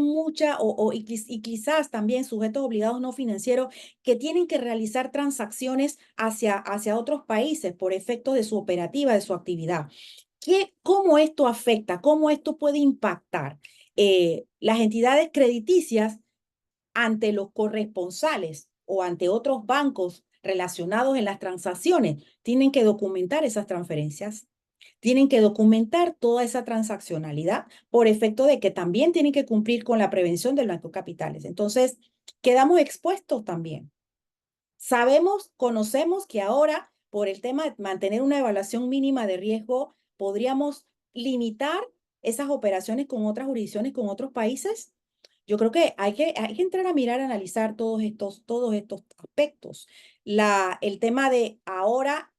S3: y quizás también sujetos obligados no financieros que tienen que realizar transacciones hacia otros países por efecto de su operativa, de su actividad. ¿Cómo esto afecta? ¿Cómo esto puede impactar? Las entidades crediticias ante los corresponsales o ante otros bancos relacionados en las transacciones tienen que documentar esas transferencias, tienen que documentar toda esa transaccionalidad por efecto de que también tienen que cumplir con la prevención del blanqueo de capitales. Entonces, quedamos expuestos también. Conocemos que ahora, por el tema de mantener una evaluación mínima de riesgo, podríamos limitar esas operaciones con otras jurisdicciones, con otros países. Yo creo que hay que entrar a mirar, a analizar todos estos aspectos. El tema de ahora,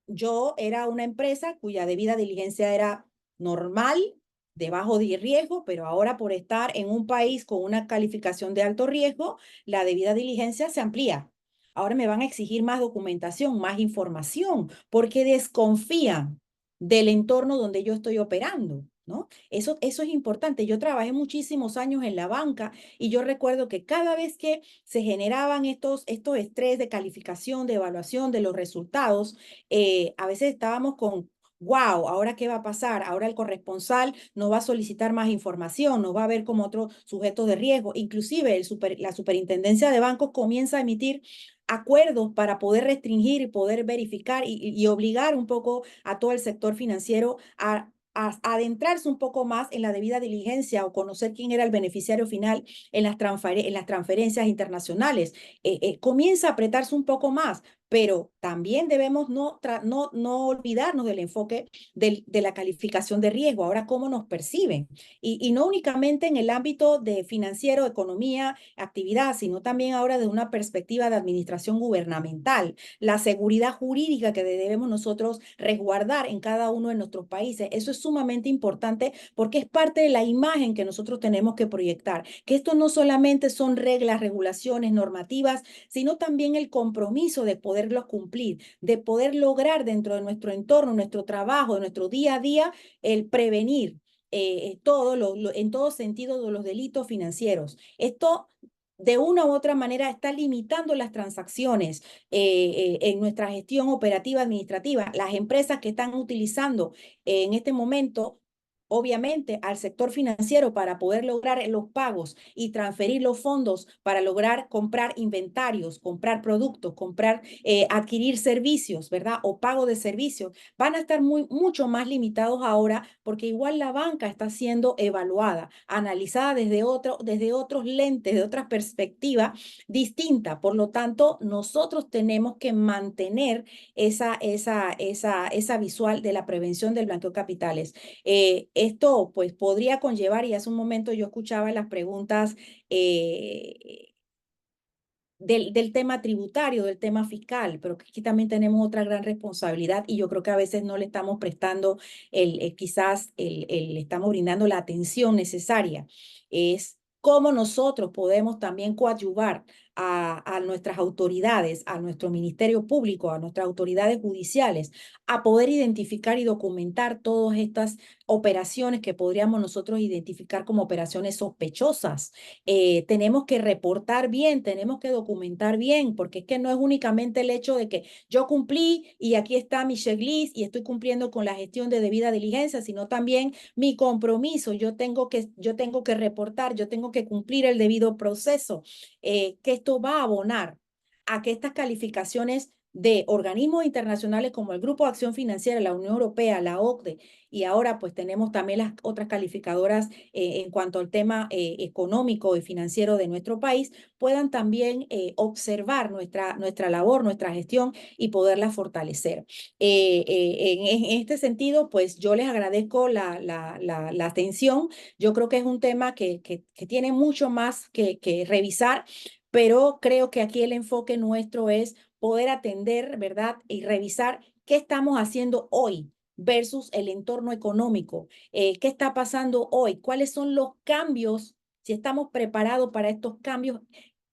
S3: yo era una empresa cuya debida diligencia era normal, de bajo riesgo, pero ahora por estar en un país con una calificación de alto riesgo, la debida diligencia se amplía. Ahora me van a exigir más documentación, más información, porque desconfían del entorno donde yo estoy operando, ¿no? Eso es importante. Yo trabajé muchísimos años en la banca y yo recuerdo que cada vez que se generaban estos estrés de calificación, de evaluación de los resultados, a veces estábamos con, wow, ¿ahora qué va a pasar? Ahora el corresponsal nos va a solicitar más información, nos va a ver como otros sujetos de riesgo. Inclusive la superintendencia de bancos comienza a emitir acuerdos para poder restringir y poder verificar y obligar un poco a todo el sector financiero a adentrarse un poco más en la debida diligencia o conocer quién era el beneficiario final en las transferencias internacionales. Comienza a apretarse un poco más, pero también debemos no olvidarnos del enfoque de la calificación de riesgo, ahora cómo nos perciben, y no únicamente en el ámbito de financiero, economía, actividad, sino también ahora de una perspectiva de administración gubernamental, la seguridad jurídica que debemos nosotros resguardar en cada uno de nuestros países. Eso es sumamente importante porque es parte de la imagen que nosotros tenemos que proyectar, que esto no solamente son reglas, regulaciones, normativas, sino también el compromiso de poderlos cumplir, de poder lograr dentro de nuestro entorno, nuestro trabajo, de nuestro día a día, el prevenir en todo sentido de los delitos financieros. Esto de una u otra manera está limitando las transacciones en nuestra gestión operativa administrativa. Las empresas que están utilizando en este momento obviamente al sector financiero para poder lograr los pagos y transferir los fondos para lograr comprar inventarios, comprar productos, adquirir servicios, ¿verdad? O pago de servicios, van a estar mucho más limitados ahora porque igual la banca está siendo evaluada, analizada desde otros lentes, de otras perspectivas distintas. Por lo tanto, nosotros tenemos que mantener esa visual de la prevención del blanqueo de capitales. Esto pues podría conllevar, y hace un momento yo escuchaba las preguntas del tema tributario, del tema fiscal, pero que aquí también tenemos otra gran responsabilidad y yo creo que a veces no le estamos prestando quizás le estamos brindando la atención necesaria. Es cómo nosotros podemos también coadyuvar a nuestras autoridades, a nuestro Ministerio Público, a nuestras autoridades judiciales, a poder identificar y documentar todas estas operaciones que podríamos nosotros identificar como operaciones sospechosas. Tenemos que reportar bien, tenemos que documentar bien, porque es que no es únicamente el hecho de que yo cumplí y aquí está mi checklist y estoy cumpliendo con la gestión de debida diligencia, sino también mi compromiso. Yo tengo que reportar, yo tengo que cumplir el debido proceso, que esto va a abonar a que estas calificaciones de organismos internacionales como el Grupo de Acción Financiera, la Unión Europea, la OCDE, y ahora pues tenemos también las otras calificadoras en cuanto al tema económico y financiero de nuestro país, puedan también observar nuestra labor, nuestra gestión y poderla fortalecer. En este sentido, pues yo les agradezco la atención. Yo creo que es un tema que tiene mucho más que revisar, pero creo que aquí el enfoque nuestro es poder atender, ¿verdad? Y revisar qué estamos haciendo hoy versus el entorno económico. ¿Qué está pasando hoy? ¿Cuáles son los cambios? Si estamos preparados para estos cambios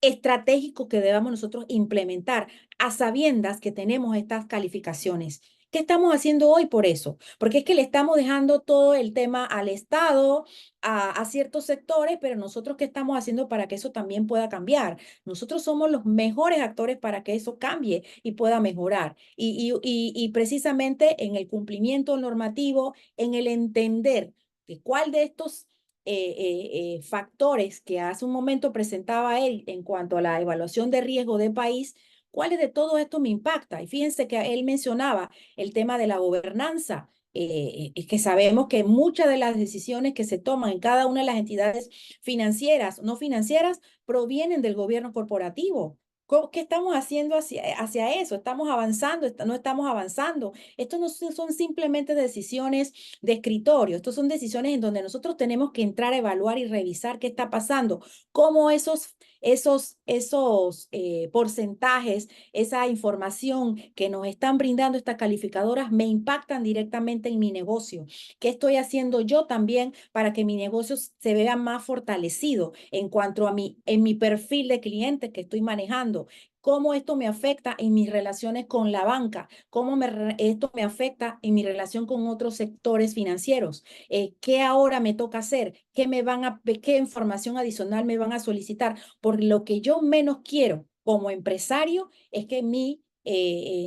S3: estratégicos que debamos nosotros implementar a sabiendas que tenemos estas calificaciones. ¿Qué estamos haciendo hoy por eso? Porque es que le estamos dejando todo el tema al Estado, a ciertos sectores, pero nosotros, ¿qué estamos haciendo para que eso también pueda cambiar? Nosotros somos los mejores actores para que eso cambie y pueda mejorar. Y precisamente en el cumplimiento normativo, en el entender que cuál de estos factores que hace un momento presentaba él en cuanto a la evaluación de riesgo de país, cuáles de todo esto me impacta. Y fíjense que él mencionaba el tema de la gobernanza. Es que sabemos que muchas de las decisiones que se toman en cada una de las entidades financieras, no financieras, provienen del gobierno corporativo. ¿Qué estamos haciendo hacia eso? ¿Estamos avanzando? ¿No estamos avanzando? Esto no son simplemente decisiones de escritorio. Estas son decisiones en donde nosotros tenemos que entrar a evaluar y revisar qué está pasando, cómo esos porcentajes, esa información que nos están brindando estas calificadoras me impactan directamente en mi negocio. ¿Qué estoy haciendo yo también para que mi negocio se vea más fortalecido en cuanto a en mi perfil de clientes que estoy manejando? ¿Cómo esto me afecta en mis relaciones con la banca? ¿Cómo esto me afecta en mi relación con otros sectores financieros? ¿Qué ahora me toca hacer? ¿Qué información adicional me van a solicitar? Por lo que yo menos quiero como empresario es que mi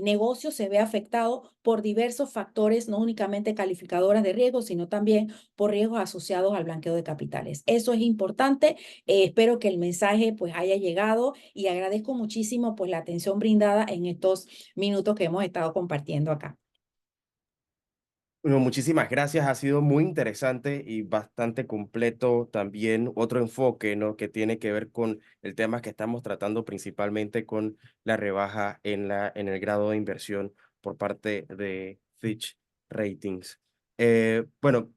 S3: negocio se vea afectado por diversos factores, no únicamente calificadoras de riesgo, sino también por riesgos asociados al blanqueo de capitales. Eso es importante. Espero que el mensaje pues haya llegado y agradezco muchísimo pues la atención brindada en estos minutos que hemos estado compartiendo acá.
S2: Bueno, muchísimas gracias, ha sido muy interesante y bastante completo también otro enfoque, ¿no? Que tiene que ver con el tema que estamos tratando principalmente con la rebaja en el grado de inversión por parte de Fitch Ratings. Bueno,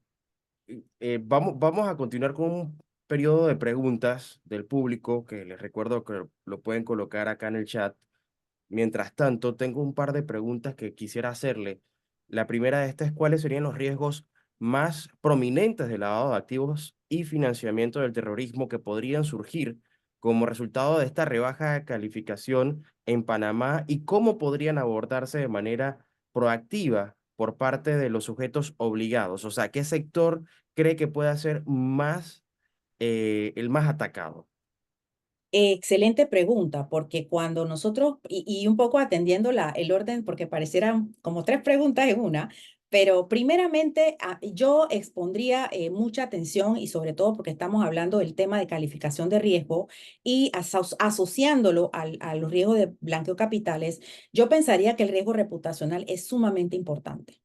S2: vamos a continuar con un periodo de preguntas del público que les recuerdo que lo pueden colocar acá en el chat. Mientras tanto, tengo un par de preguntas que quisiera hacerle. La primera de estas es cuáles serían los riesgos más prominentes del lavado de activos y financiamiento del terrorismo que podrían surgir como resultado de esta rebaja de calificación en Panamá y cómo podrían abordarse de manera proactiva por parte de los sujetos obligados. O sea, ¿qué sector cree que pueda ser el más atacado?
S3: Excelente pregunta, porque cuando nosotros, y un poco atendiendo el orden, porque parecieran como tres preguntas en una, pero primeramente yo expondría mucha atención y sobre todo porque estamos hablando del tema de calificación de riesgo y asociándolo a los riesgos de blanqueo capitales, yo pensaría que el riesgo reputacional es sumamente importante.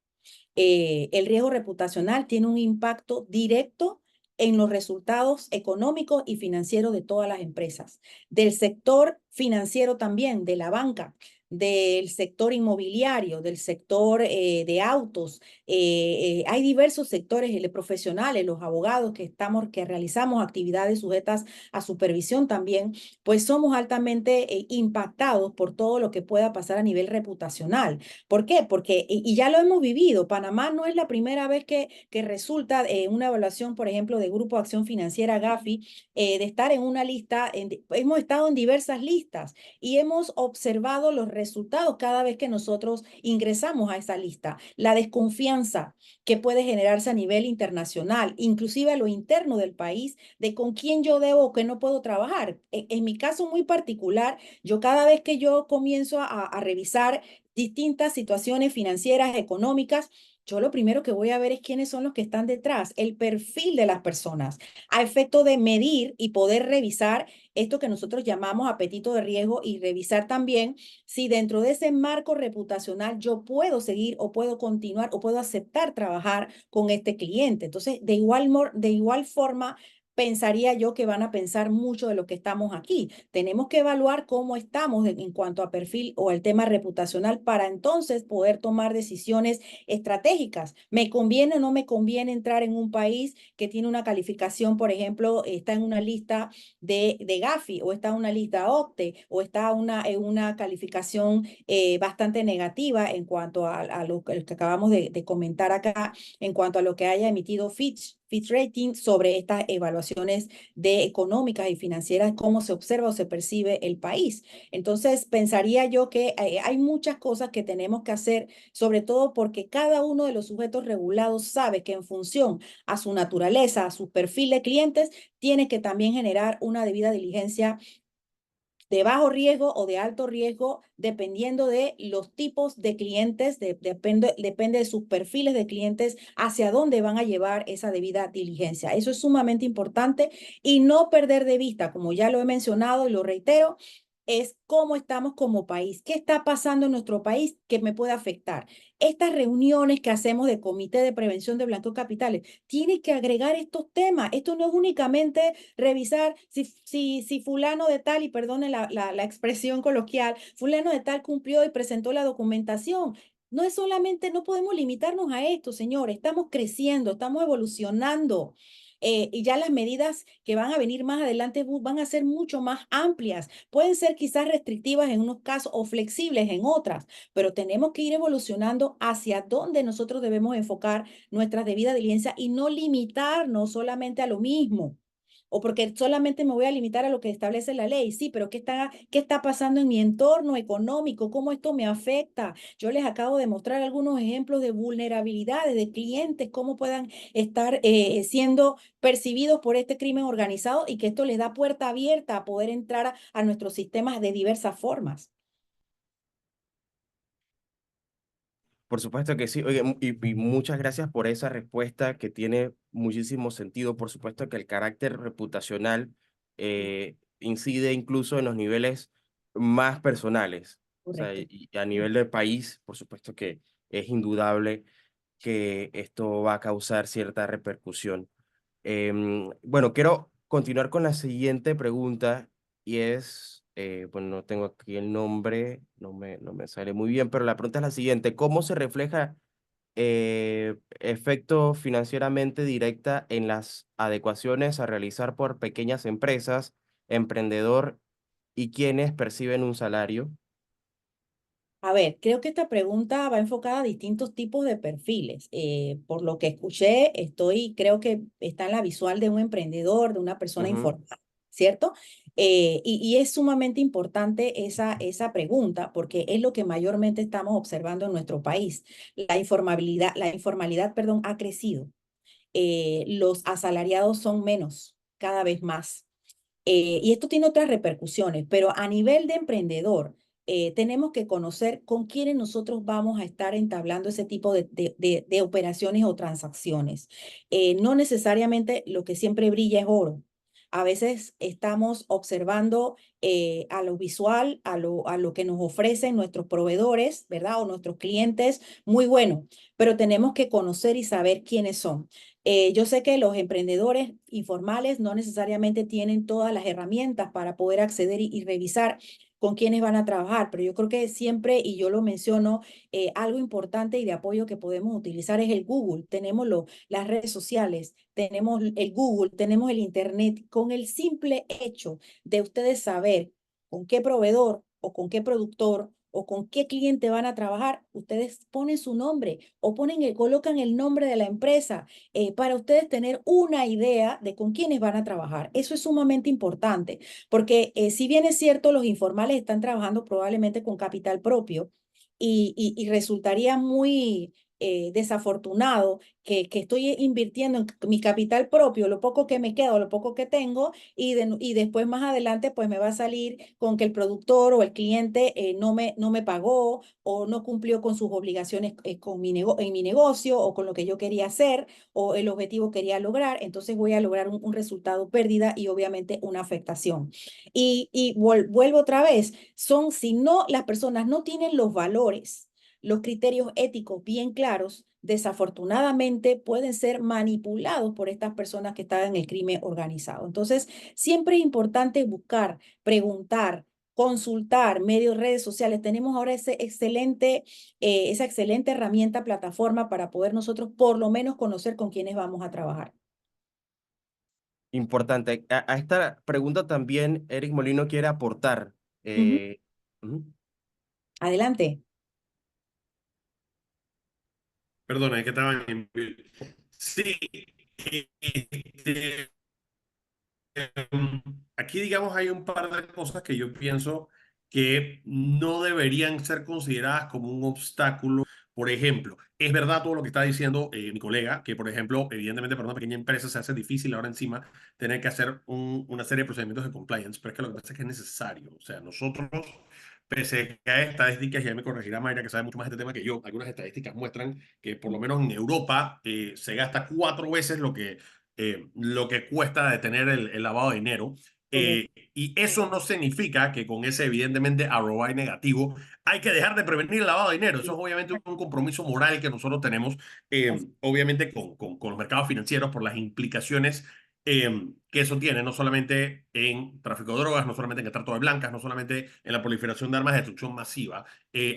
S3: El riesgo reputacional tiene un impacto directo en los resultados económicos y financieros de todas las empresas, del sector financiero también, de la banca. del sector inmobiliario, del sector de autos. Hay diversos sectores profesionales, los abogados que realizamos actividades sujetas a supervisión también, pues somos altamente impactados por todo lo que pueda pasar a nivel reputacional. ¿Por qué? Porque, y ya lo hemos vivido, Panamá no es la primera vez que resulta una evaluación, por ejemplo, de Grupo de Acción Financiera Gafi, de estar en una lista, hemos estado en diversas listas y hemos observado los resultados cada vez que nosotros ingresamos a esa lista. La desconfianza que puede generarse a nivel internacional, inclusive a lo interno del país, de con quién yo debo o qué no puedo trabajar. En mi caso muy particular, yo cada vez que yo comienzo a revisar distintas situaciones financieras, económicas, yo lo primero que voy a ver es quiénes son los que están detrás, el perfil de las personas, a efecto de medir y poder revisar esto que nosotros llamamos apetito de riesgo y revisar también si dentro de ese marco reputacional yo puedo seguir o puedo continuar o puedo aceptar trabajar con este cliente. Entonces, de igual forma, pensaría yo que van a pensar mucho de lo que estamos aquí. Tenemos que evaluar cómo estamos en cuanto a perfil o el tema reputacional para entonces poder tomar decisiones estratégicas. ¿Me conviene o no me conviene entrar en un país que tiene una calificación, por ejemplo, está en una lista de Gafi o está en una lista OCTE o está en una calificación bastante negativa en cuanto a lo que acabamos de comentar acá, en cuanto a lo que haya emitido Fitch Rating sobre estas evaluaciones de económicas y financieras, cómo se observa o se percibe el país? Entonces, pensaría yo que hay muchas cosas que tenemos que hacer, sobre todo porque cada uno de los sujetos regulados sabe que en función a su naturaleza, a su perfil de clientes, tiene que también generar una debida diligencia de bajo riesgo o de alto riesgo, dependiendo de los tipos de clientes, depende de sus perfiles de clientes, hacia dónde van a llevar esa debida diligencia. Eso es sumamente importante y no perder de vista, como ya lo he mencionado y lo reitero, es cómo estamos como país, qué está pasando en nuestro país que me puede afectar. Estas reuniones que hacemos de Comité de Prevención de Blanqueo de Capitales tienen que agregar estos temas. Esto no es únicamente revisar si fulano de tal, y perdone la expresión coloquial, fulano de tal cumplió y presentó la documentación. No es solamente, no podemos limitarnos a esto, señores. Estamos creciendo, estamos evolucionando. Y ya las medidas que van a venir más adelante van a ser mucho más amplias. Pueden ser quizás restrictivas en unos casos o flexibles en otras, pero tenemos que ir evolucionando hacia dónde nosotros debemos enfocar nuestra debida diligencia y no limitarnos solamente a lo mismo. O porque solamente me voy a limitar a lo que establece la ley. Sí, pero qué está pasando en mi entorno económico? ¿Cómo esto me afecta? Yo les acabo de mostrar algunos ejemplos de vulnerabilidades de clientes, cómo puedan estar siendo percibidos por este crimen organizado y que esto les da puerta abierta a poder entrar a nuestros sistemas de diversas formas.
S2: Por supuesto que sí. Oye, y muchas gracias por esa respuesta que tiene muchísimo sentido. Por supuesto que el carácter reputacional incide incluso en los niveles más personales. O sea,
S3: Correcto.
S2: y a nivel de país, por supuesto que es indudable que esto va a causar cierta repercusión. Bueno, quiero continuar con la siguiente pregunta y es, bueno, no tengo aquí el nombre, no me sale muy bien, pero la pregunta es la siguiente: ¿cómo se refleja efecto financieramente directa en las adecuaciones a realizar por pequeñas empresas, emprendedor y quienes perciben un salario?
S3: A ver, creo que esta pregunta va enfocada a distintos tipos de perfiles. Por lo que escuché, creo que está en la visual de un emprendedor, de una persona
S2: Ujú.
S3: informal, ¿cierto? Y es sumamente importante esa pregunta porque es lo que mayormente estamos observando en nuestro país. La informalidad, perdón, ha crecido. Los asalariados son menos, cada vez más. Y esto tiene otras repercusiones, pero a nivel de emprendedor, tenemos que conocer con quiénes nosotros vamos a estar entablando ese tipo de operaciones o transacciones. No necesariamente lo que siempre brilla es oro. A veces estamos observando a lo visual, a lo que nos ofrecen nuestros proveedores, ¿verdad? O nuestros clientes, muy bueno, pero tenemos que conocer y saber quiénes son. Yo sé que los emprendedores informales no necesariamente tienen todas las herramientas para poder acceder y revisar con quiénes van a trabajar, pero yo creo que siempre, y yo lo menciono, algo importante y de apoyo que podemos utilizar es el Google. Tenemos las redes sociales, tenemos el Google, tenemos el Internet. Con el simple hecho de ustedes saber con qué proveedor o con qué productor o con qué cliente van a trabajar, ustedes ponen su nombre o colocan el nombre de la empresa para ustedes tener una idea de con quiénes van a trabajar. Eso es sumamente importante, porque si bien es cierto, los informales están trabajando probablemente con capital propio y resultaría muy desafortunado que estoy invirtiendo en mi capital propio, lo poco que me queda, lo poco que tengo, y después más adelante pues me va a salir con que el productor o el cliente no me pagó o no cumplió con sus obligaciones en mi negocio o con lo que yo quería hacer o el objetivo quería lograr, entonces voy a lograr un resultado pérdida y obviamente una afectación. Vuelvo otra vez, si no, las personas no tienen los valores, los criterios éticos bien claros, desafortunadamente pueden ser manipulados por estas personas que están en el crimen organizado. Entonces, siempre es importante buscar, preguntar, consultar medios, redes sociales. Tenemos ahora esa excelente herramienta, plataforma para poder nosotros por lo menos conocer con quiénes vamos a trabajar.
S2: Importante. A esta pregunta también Eric Molino quiere aportar.
S3: Ujú.
S2: Ujú.
S3: Adelante.
S1: Perdona, es que estaban en... Sí, este, aquí, digamos, hay un par de cosas que yo pienso que no deberían ser consideradas como un obstáculo. Por ejemplo, es verdad todo lo que está diciendo mi colega, que por ejemplo, evidentemente para una pequeña empresa se hace difícil ahora encima tener que hacer una serie de procedimientos de compliance, pero es que lo que pasa es que es necesario. O sea, nosotros, pese a que hay estadísticas, y ya me corregirá Mayra, que sabe mucho más de este tema que yo, algunas estadísticas muestran que por lo menos en Europa se gasta 4 veces lo que cuesta detener el lavado de dinero.
S3: Correcto.
S1: Y eso no significa que con ese evidentemente ROI negativo hay que dejar de prevenir el lavado de dinero. Eso es obviamente un compromiso moral que nosotros tenemos, obviamente con los mercados financieros por las implicaciones que eso tiene, no solamente en tráfico de drogas, no solamente en el trato de blancas, no solamente en la proliferación de armas de destrucción masiva.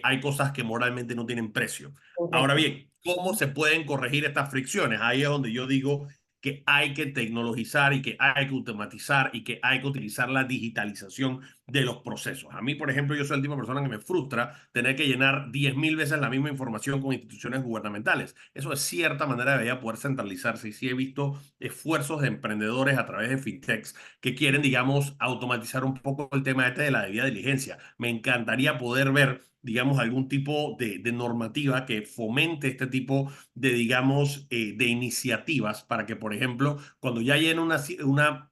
S1: Hay cosas que moralmente no tienen precio. Ahora
S3: Correcto.
S1: bien, ¿cómo se pueden corregir estas fricciones? Ahí es donde yo digo que hay que tecnologizar y que hay que automatizar y que hay que utilizar la digitalización de los procesos. A mí, por ejemplo, yo soy el tipo de persona que me frustra tener que llenar 10.000 veces la misma información con instituciones gubernamentales. Eso de cierta manera debería poder centralizarse y sí he visto esfuerzos de emprendedores a través de fintechs que quieren, digamos, automatizar un poco el tema este de la debida diligencia. Me encantaría poder ver, digamos, algún tipo de normativa que fomente este tipo de, digamos, de iniciativas para que, por ejemplo, cuando ya llene una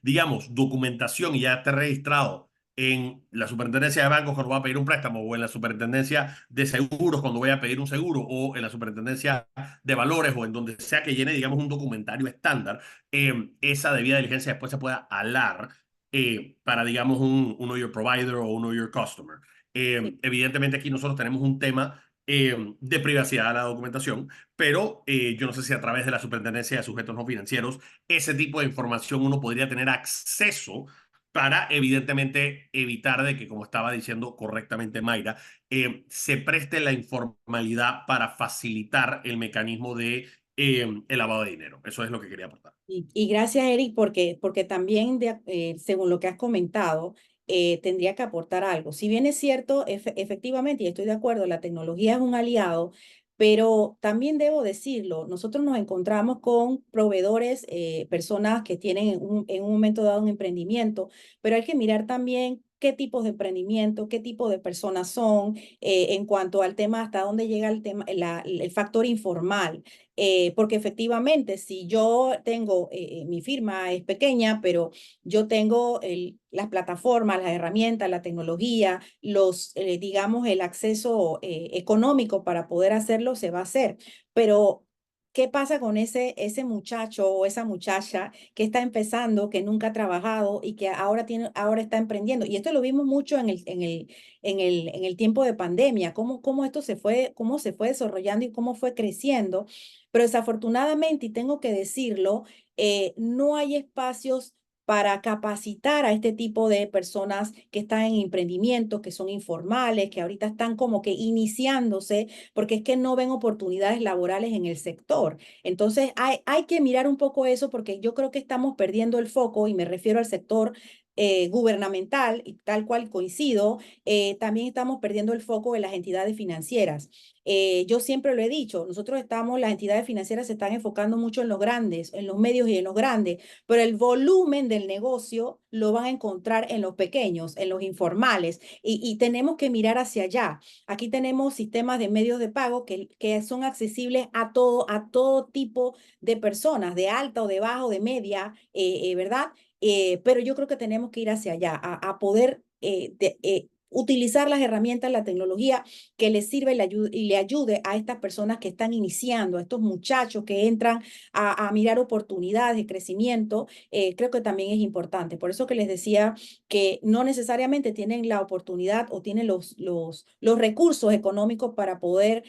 S1: digamos, documentación y ya esté registrado en la superintendencia de bancos cuando va a pedir un préstamo o en la superintendencia de seguros cuando voy a pedir un seguro o en la superintendencia de valores o en donde sea que llene, digamos, un documentario estándar, esa debida diligencia después se pueda alar para, digamos, un Know Your Provider o un Know Your Customer.
S3: Sí.
S1: Evidentemente aquí nosotros tenemos un tema de privacidad de la documentación, pero yo no sé si a través de la Superintendencia de Sujetos No Financieros ese tipo de información uno podría tener acceso para evidentemente evitar de que, como estaba diciendo correctamente Mayra, se preste la informalidad para facilitar el mecanismo de el lavado de dinero. Eso es lo que quería aportar.
S3: Y gracias, Eric, porque también, según lo que has comentado, tendría que aportar algo. Si bien es cierto, efectivamente, y estoy de acuerdo, la tecnología es un aliado, pero también debo decirlo, nosotros nos encontramos con proveedores, personas que tienen en un momento dado un emprendimiento, pero hay que mirar también qué tipos de emprendimiento, qué tipo de personas son, en cuanto al tema, hasta dónde llega el tema, el factor informal. Porque efectivamente, si yo tengo, mi firma es pequeña, pero yo tengo las plataformas, las herramientas, la tecnología, digamos, el acceso económico para poder hacerlo, se va a hacer. Pero, ¿qué pasa con ese muchacho o esa muchacha que está empezando, que nunca ha trabajado y que ahora está emprendiendo? Y esto lo vimos mucho en el tiempo de pandemia, cómo se fue desarrollando y cómo fue creciendo, pero desafortunadamente, y tengo que decirlo, no hay espacios para capacitar a este tipo de personas que están en emprendimientos, que son informales, que ahorita están como que iniciándose, porque es que no ven oportunidades laborales en el sector. Entonces, hay que mirar un poco eso porque yo creo que estamos perdiendo el foco y me refiero al sector gubernamental y tal cual coincido, también estamos perdiendo el foco en las entidades financieras. Yo siempre lo he dicho, las entidades financieras se están enfocando mucho en los grandes, en los medios y en los grandes, pero el volumen del negocio lo van a encontrar en los pequeños, en los informales, y tenemos que mirar hacia allá. Aquí tenemos sistemas de medios de pago que son accesibles a todo tipo de personas, de alta o de baja o de media, ¿verdad? Pero yo creo que tenemos que ir hacia allá, a poder utilizar las herramientas, la tecnología que les sirve y le ayude a estas personas que están iniciando, a estos muchachos que entran a mirar oportunidades de crecimiento. Creo que también es importante. Por eso que les decía que no necesariamente tienen la oportunidad o tienen los recursos económicos para poder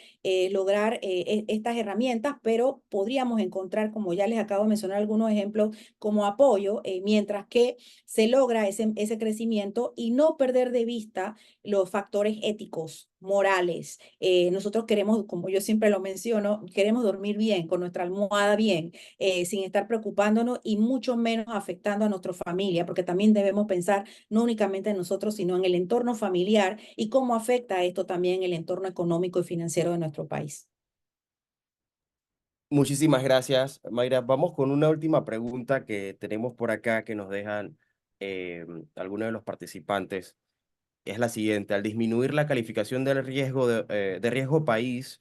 S3: lograr estas herramientas, pero podríamos encontrar, como ya les acabo de mencionar algunos ejemplos, como apoyo, mientras que se logra ese crecimiento y no perder de vista los factores éticos, morales. Nosotros queremos, como yo siempre lo menciono, queremos dormir bien, con nuestra almohada bien, sin estar preocupándonos y mucho menos afectando a nuestra familia, porque también debemos pensar no únicamente en nosotros, sino en el entorno familiar y cómo afecta esto también el entorno económico y financiero de nuestro país.
S2: Muchísimas gracias, Mayra. Vamos con una última pregunta que tenemos por acá que nos dejan algunos de los participantes. Es la siguiente: al disminuir la calificación del riesgo de riesgo país,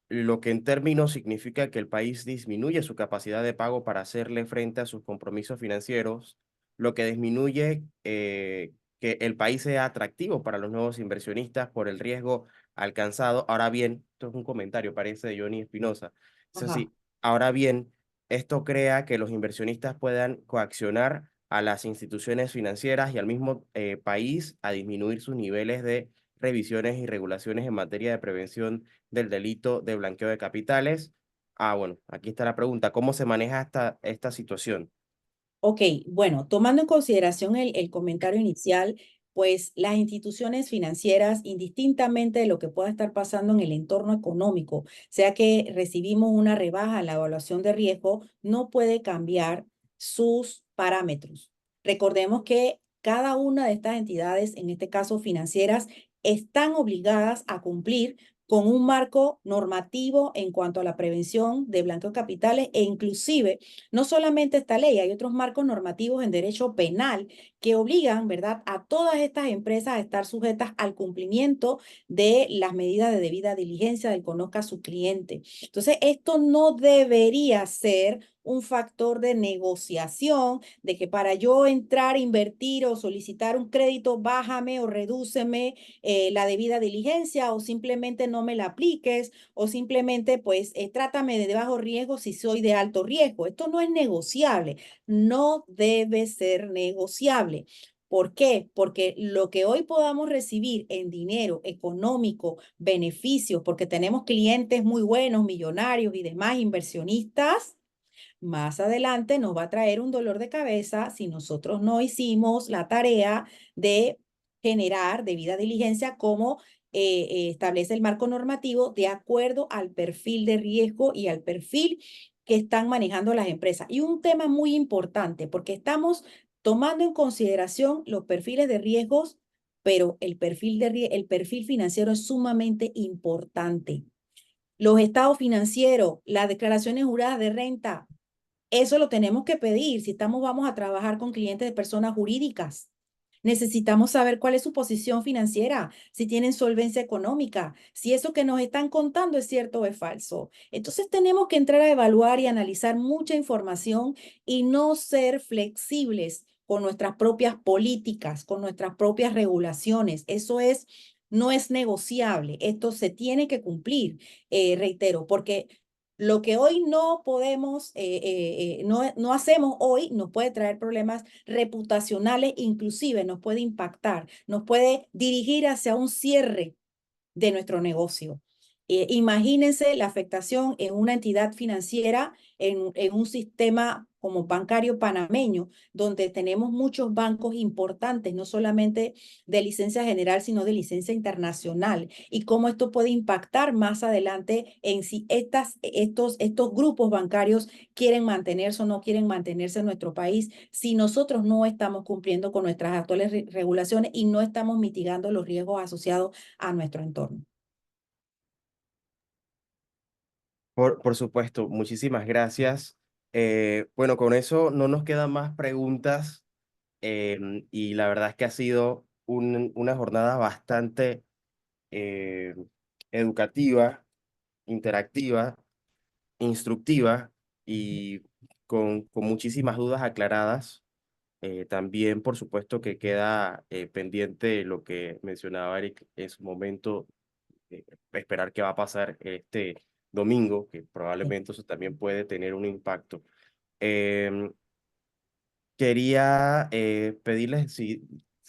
S2: lo que en términos significa que el país disminuye su capacidad de pago para hacerle frente a sus compromisos financieros, lo que disminuye que el país sea atractivo para los nuevos inversionistas por el riesgo alcanzado. Ahora bien, esto es un comentario, parece de Johnny Espinosa. Es
S3: Ajá.
S2: así, ahora bien, esto crea que los inversionistas puedan coaccionar a las instituciones financieras y al mismo país a disminuir sus niveles de revisiones y regulaciones en materia de prevención del delito de blanqueo de capitales. Bueno, aquí está la pregunta: ¿cómo se maneja esta situación?
S3: Ok, bueno, tomando en consideración el comentario inicial, pues las instituciones financieras, indistintamente de lo que pueda estar pasando en el entorno económico, sea que recibimos una rebaja en la evaluación de riesgo, no puede cambiar sus parámetros. Recordemos que cada una de estas entidades, en este caso financieras, están obligadas a cumplir con un marco normativo en cuanto a la prevención de blanqueo de capitales e inclusive no solamente esta ley, hay otros marcos normativos en derecho penal que obligan, ¿verdad?, a todas estas empresas a estar sujetas al cumplimiento de las medidas de debida diligencia del conozca a su cliente. Entonces, esto no debería ser un factor de negociación, de que para yo entrar, invertir o solicitar un crédito, bájame o redúceme la debida diligencia o simplemente no me la apliques o simplemente pues trátame de bajo riesgo si soy de alto riesgo. Esto no es negociable, no debe ser negociable. ¿Por qué? Porque lo que hoy podamos recibir en dinero económico, beneficios, porque tenemos clientes muy buenos, millonarios y demás inversionistas, más adelante nos va a traer un dolor de cabeza si nosotros no hicimos la tarea de generar debida diligencia como establece el marco normativo de acuerdo al perfil de riesgo y al perfil que están manejando las empresas. Y un tema muy importante, porque estamos tomando en consideración los perfiles de riesgos, pero el perfil financiero es sumamente importante. Los estados financieros, las declaraciones juradas de renta, eso lo tenemos que pedir si vamos a trabajar con clientes de personas jurídicas. Necesitamos saber cuál es su posición financiera, si tienen solvencia económica, si eso que nos están contando es cierto o es falso. Entonces tenemos que entrar a evaluar y analizar mucha información y no ser flexibles con nuestras propias políticas, con nuestras propias regulaciones. No es negociable. Esto se tiene que cumplir, reitero, porque lo que hoy no podemos, no hacemos hoy, nos puede traer problemas reputacionales, inclusive nos puede impactar, nos puede dirigir hacia un cierre de nuestro negocio. Imagínense la afectación en una entidad financiera, en un sistema como bancario panameño, donde tenemos muchos bancos importantes, no solamente de licencia general, sino de licencia internacional, y cómo esto puede impactar más adelante en si estos grupos bancarios quieren mantenerse o no quieren mantenerse en nuestro país, si nosotros no estamos cumpliendo con nuestras actuales regulaciones y no estamos mitigando los riesgos asociados a nuestro entorno.
S2: Por supuesto, muchísimas gracias. Bueno, con eso no nos quedan más preguntas y la verdad es que ha sido una jornada bastante eh, educativa, interactiva, instructiva y con muchísimas dudas aclaradas. También, por supuesto, que queda pendiente lo que mencionaba Eric en su momento, esperar qué va a pasar este domingo, que probablemente eso también puede tener un impacto. Em, Quería pedirles si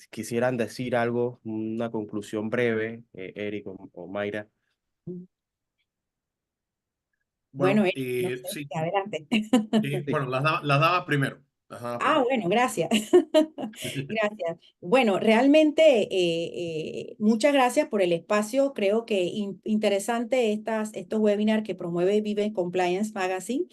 S2: quisieran decir algo, una conclusión breve, Eric o Mayra.
S3: Bueno,
S1: Bueno,
S3: Eric, no sé,
S1: sí,
S3: adelante.
S2: Sí.
S1: bueno, las daba primero. Las daba
S3: Ah,
S1: primero.
S3: bueno, gracias. Gracias. Bueno, realmente muchas gracias por el espacio. Creo que interesante estos webinars que promueve Vive Compliance Magazine.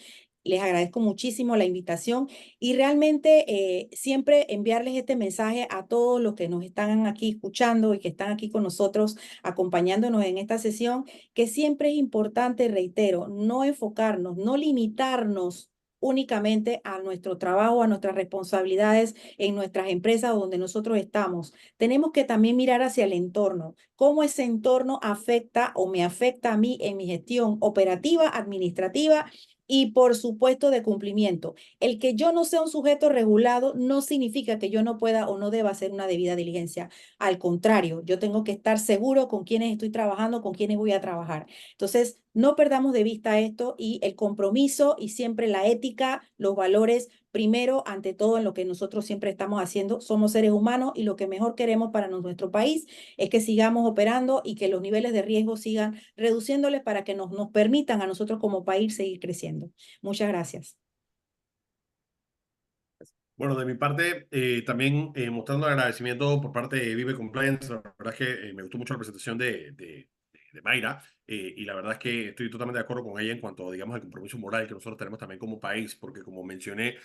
S3: Les agradezco muchísimo la invitación y realmente siempre enviarles este mensaje a todos los que nos están aquí escuchando y que están aquí con nosotros acompañándonos en esta sesión, que siempre es importante, reitero, no enfocarnos, no limitarnos únicamente a nuestro trabajo, a nuestras responsabilidades en nuestras empresas donde nosotros estamos. Tenemos que también mirar hacia el entorno, cómo ese entorno afecta o me afecta a mí en mi gestión operativa, administrativa y por supuesto de cumplimiento. El que yo no sea un sujeto regulado no significa que yo no pueda o no deba hacer una debida diligencia. Al contrario, yo tengo que estar seguro con quiénes estoy trabajando, con quiénes voy a trabajar. Entonces, no perdamos de vista esto y el compromiso y siempre la ética, los valores, primero, ante todo en lo que nosotros siempre estamos haciendo. Somos seres humanos y lo que mejor queremos para nuestro país es que sigamos operando y que los niveles de riesgo sigan reduciéndoles para que nos permitan a nosotros como país seguir creciendo. Muchas gracias.
S1: Bueno, de mi parte, también mostrando agradecimiento por parte de Vive Compliance. La verdad es que me gustó mucho la presentación de Mayra y la verdad es que estoy totalmente de acuerdo con ella en cuanto, digamos, al compromiso moral que nosotros tenemos también como país, porque como mencioné,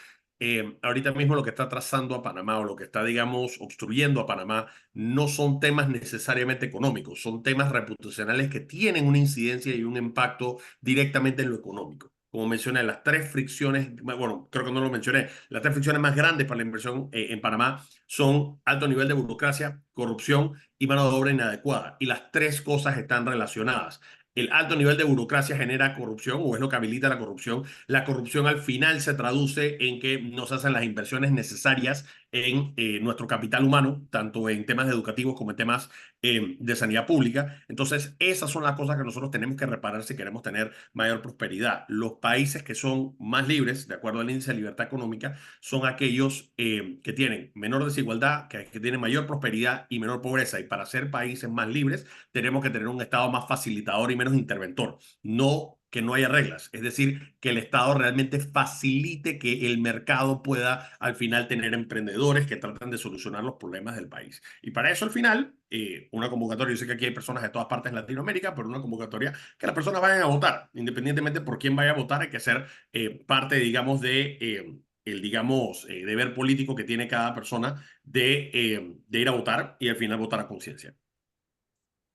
S1: ahorita mismo lo que está trazando a Panamá o lo que está, digamos, obstruyendo a Panamá no son temas necesariamente económicos, son temas reputacionales que tienen una incidencia y un impacto directamente en lo económico. Como mencioné, las tres fricciones, bueno, creo que no lo mencioné, las tres fricciones más grandes para la inversión en Panamá son alto nivel de burocracia, corrupción y mano de obra inadecuada. Y las tres cosas están relacionadas. El alto nivel de burocracia genera corrupción o es lo que habilita la corrupción. La corrupción al final se traduce en que no se hacen las inversiones necesarias en nuestro capital humano, tanto en temas educativos como en temas de sanidad pública. Entonces, esas son las cosas que nosotros tenemos que reparar si queremos tener mayor prosperidad. Los países que son más libres, de acuerdo al índice de libertad económica, son aquellos que tienen menor desigualdad, que tienen mayor prosperidad y menor pobreza. Y para ser países más libres, tenemos que tener un Estado más facilitador y menos interventor. No que no haya reglas, es decir, que el Estado realmente facilite que el mercado pueda al final tener emprendedores que tratan de solucionar los problemas del país. Y para eso al final, una convocatoria, yo sé que aquí hay personas de todas partes en Latinoamérica, pero una convocatoria que las personas vayan a votar, independientemente por quién vaya a votar, hay que ser parte, digamos, el, digamos, deber político que tiene cada persona de ir a votar y al final votar a conciencia.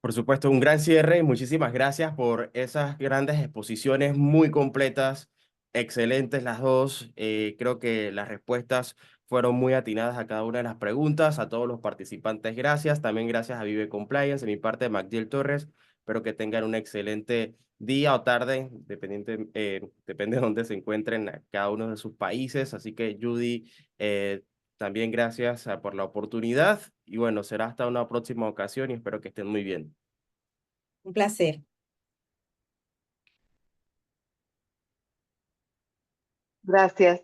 S2: Por supuesto, un gran cierre. Muchísimas gracias por esas grandes exposiciones muy completas, excelentes las dos. Creo que las respuestas fueron muy atinadas a cada una de las preguntas. A todos los participantes, gracias. También gracias a Vive Compliance, de mi parte, Magdiel Torres. Espero que tengan un excelente día o tarde, depende de dónde se encuentren a cada uno de sus países. Así que, Judy, también gracias por la oportunidad y bueno, será hasta una próxima ocasión y espero que estén muy bien.
S3: Un placer.
S4: Gracias.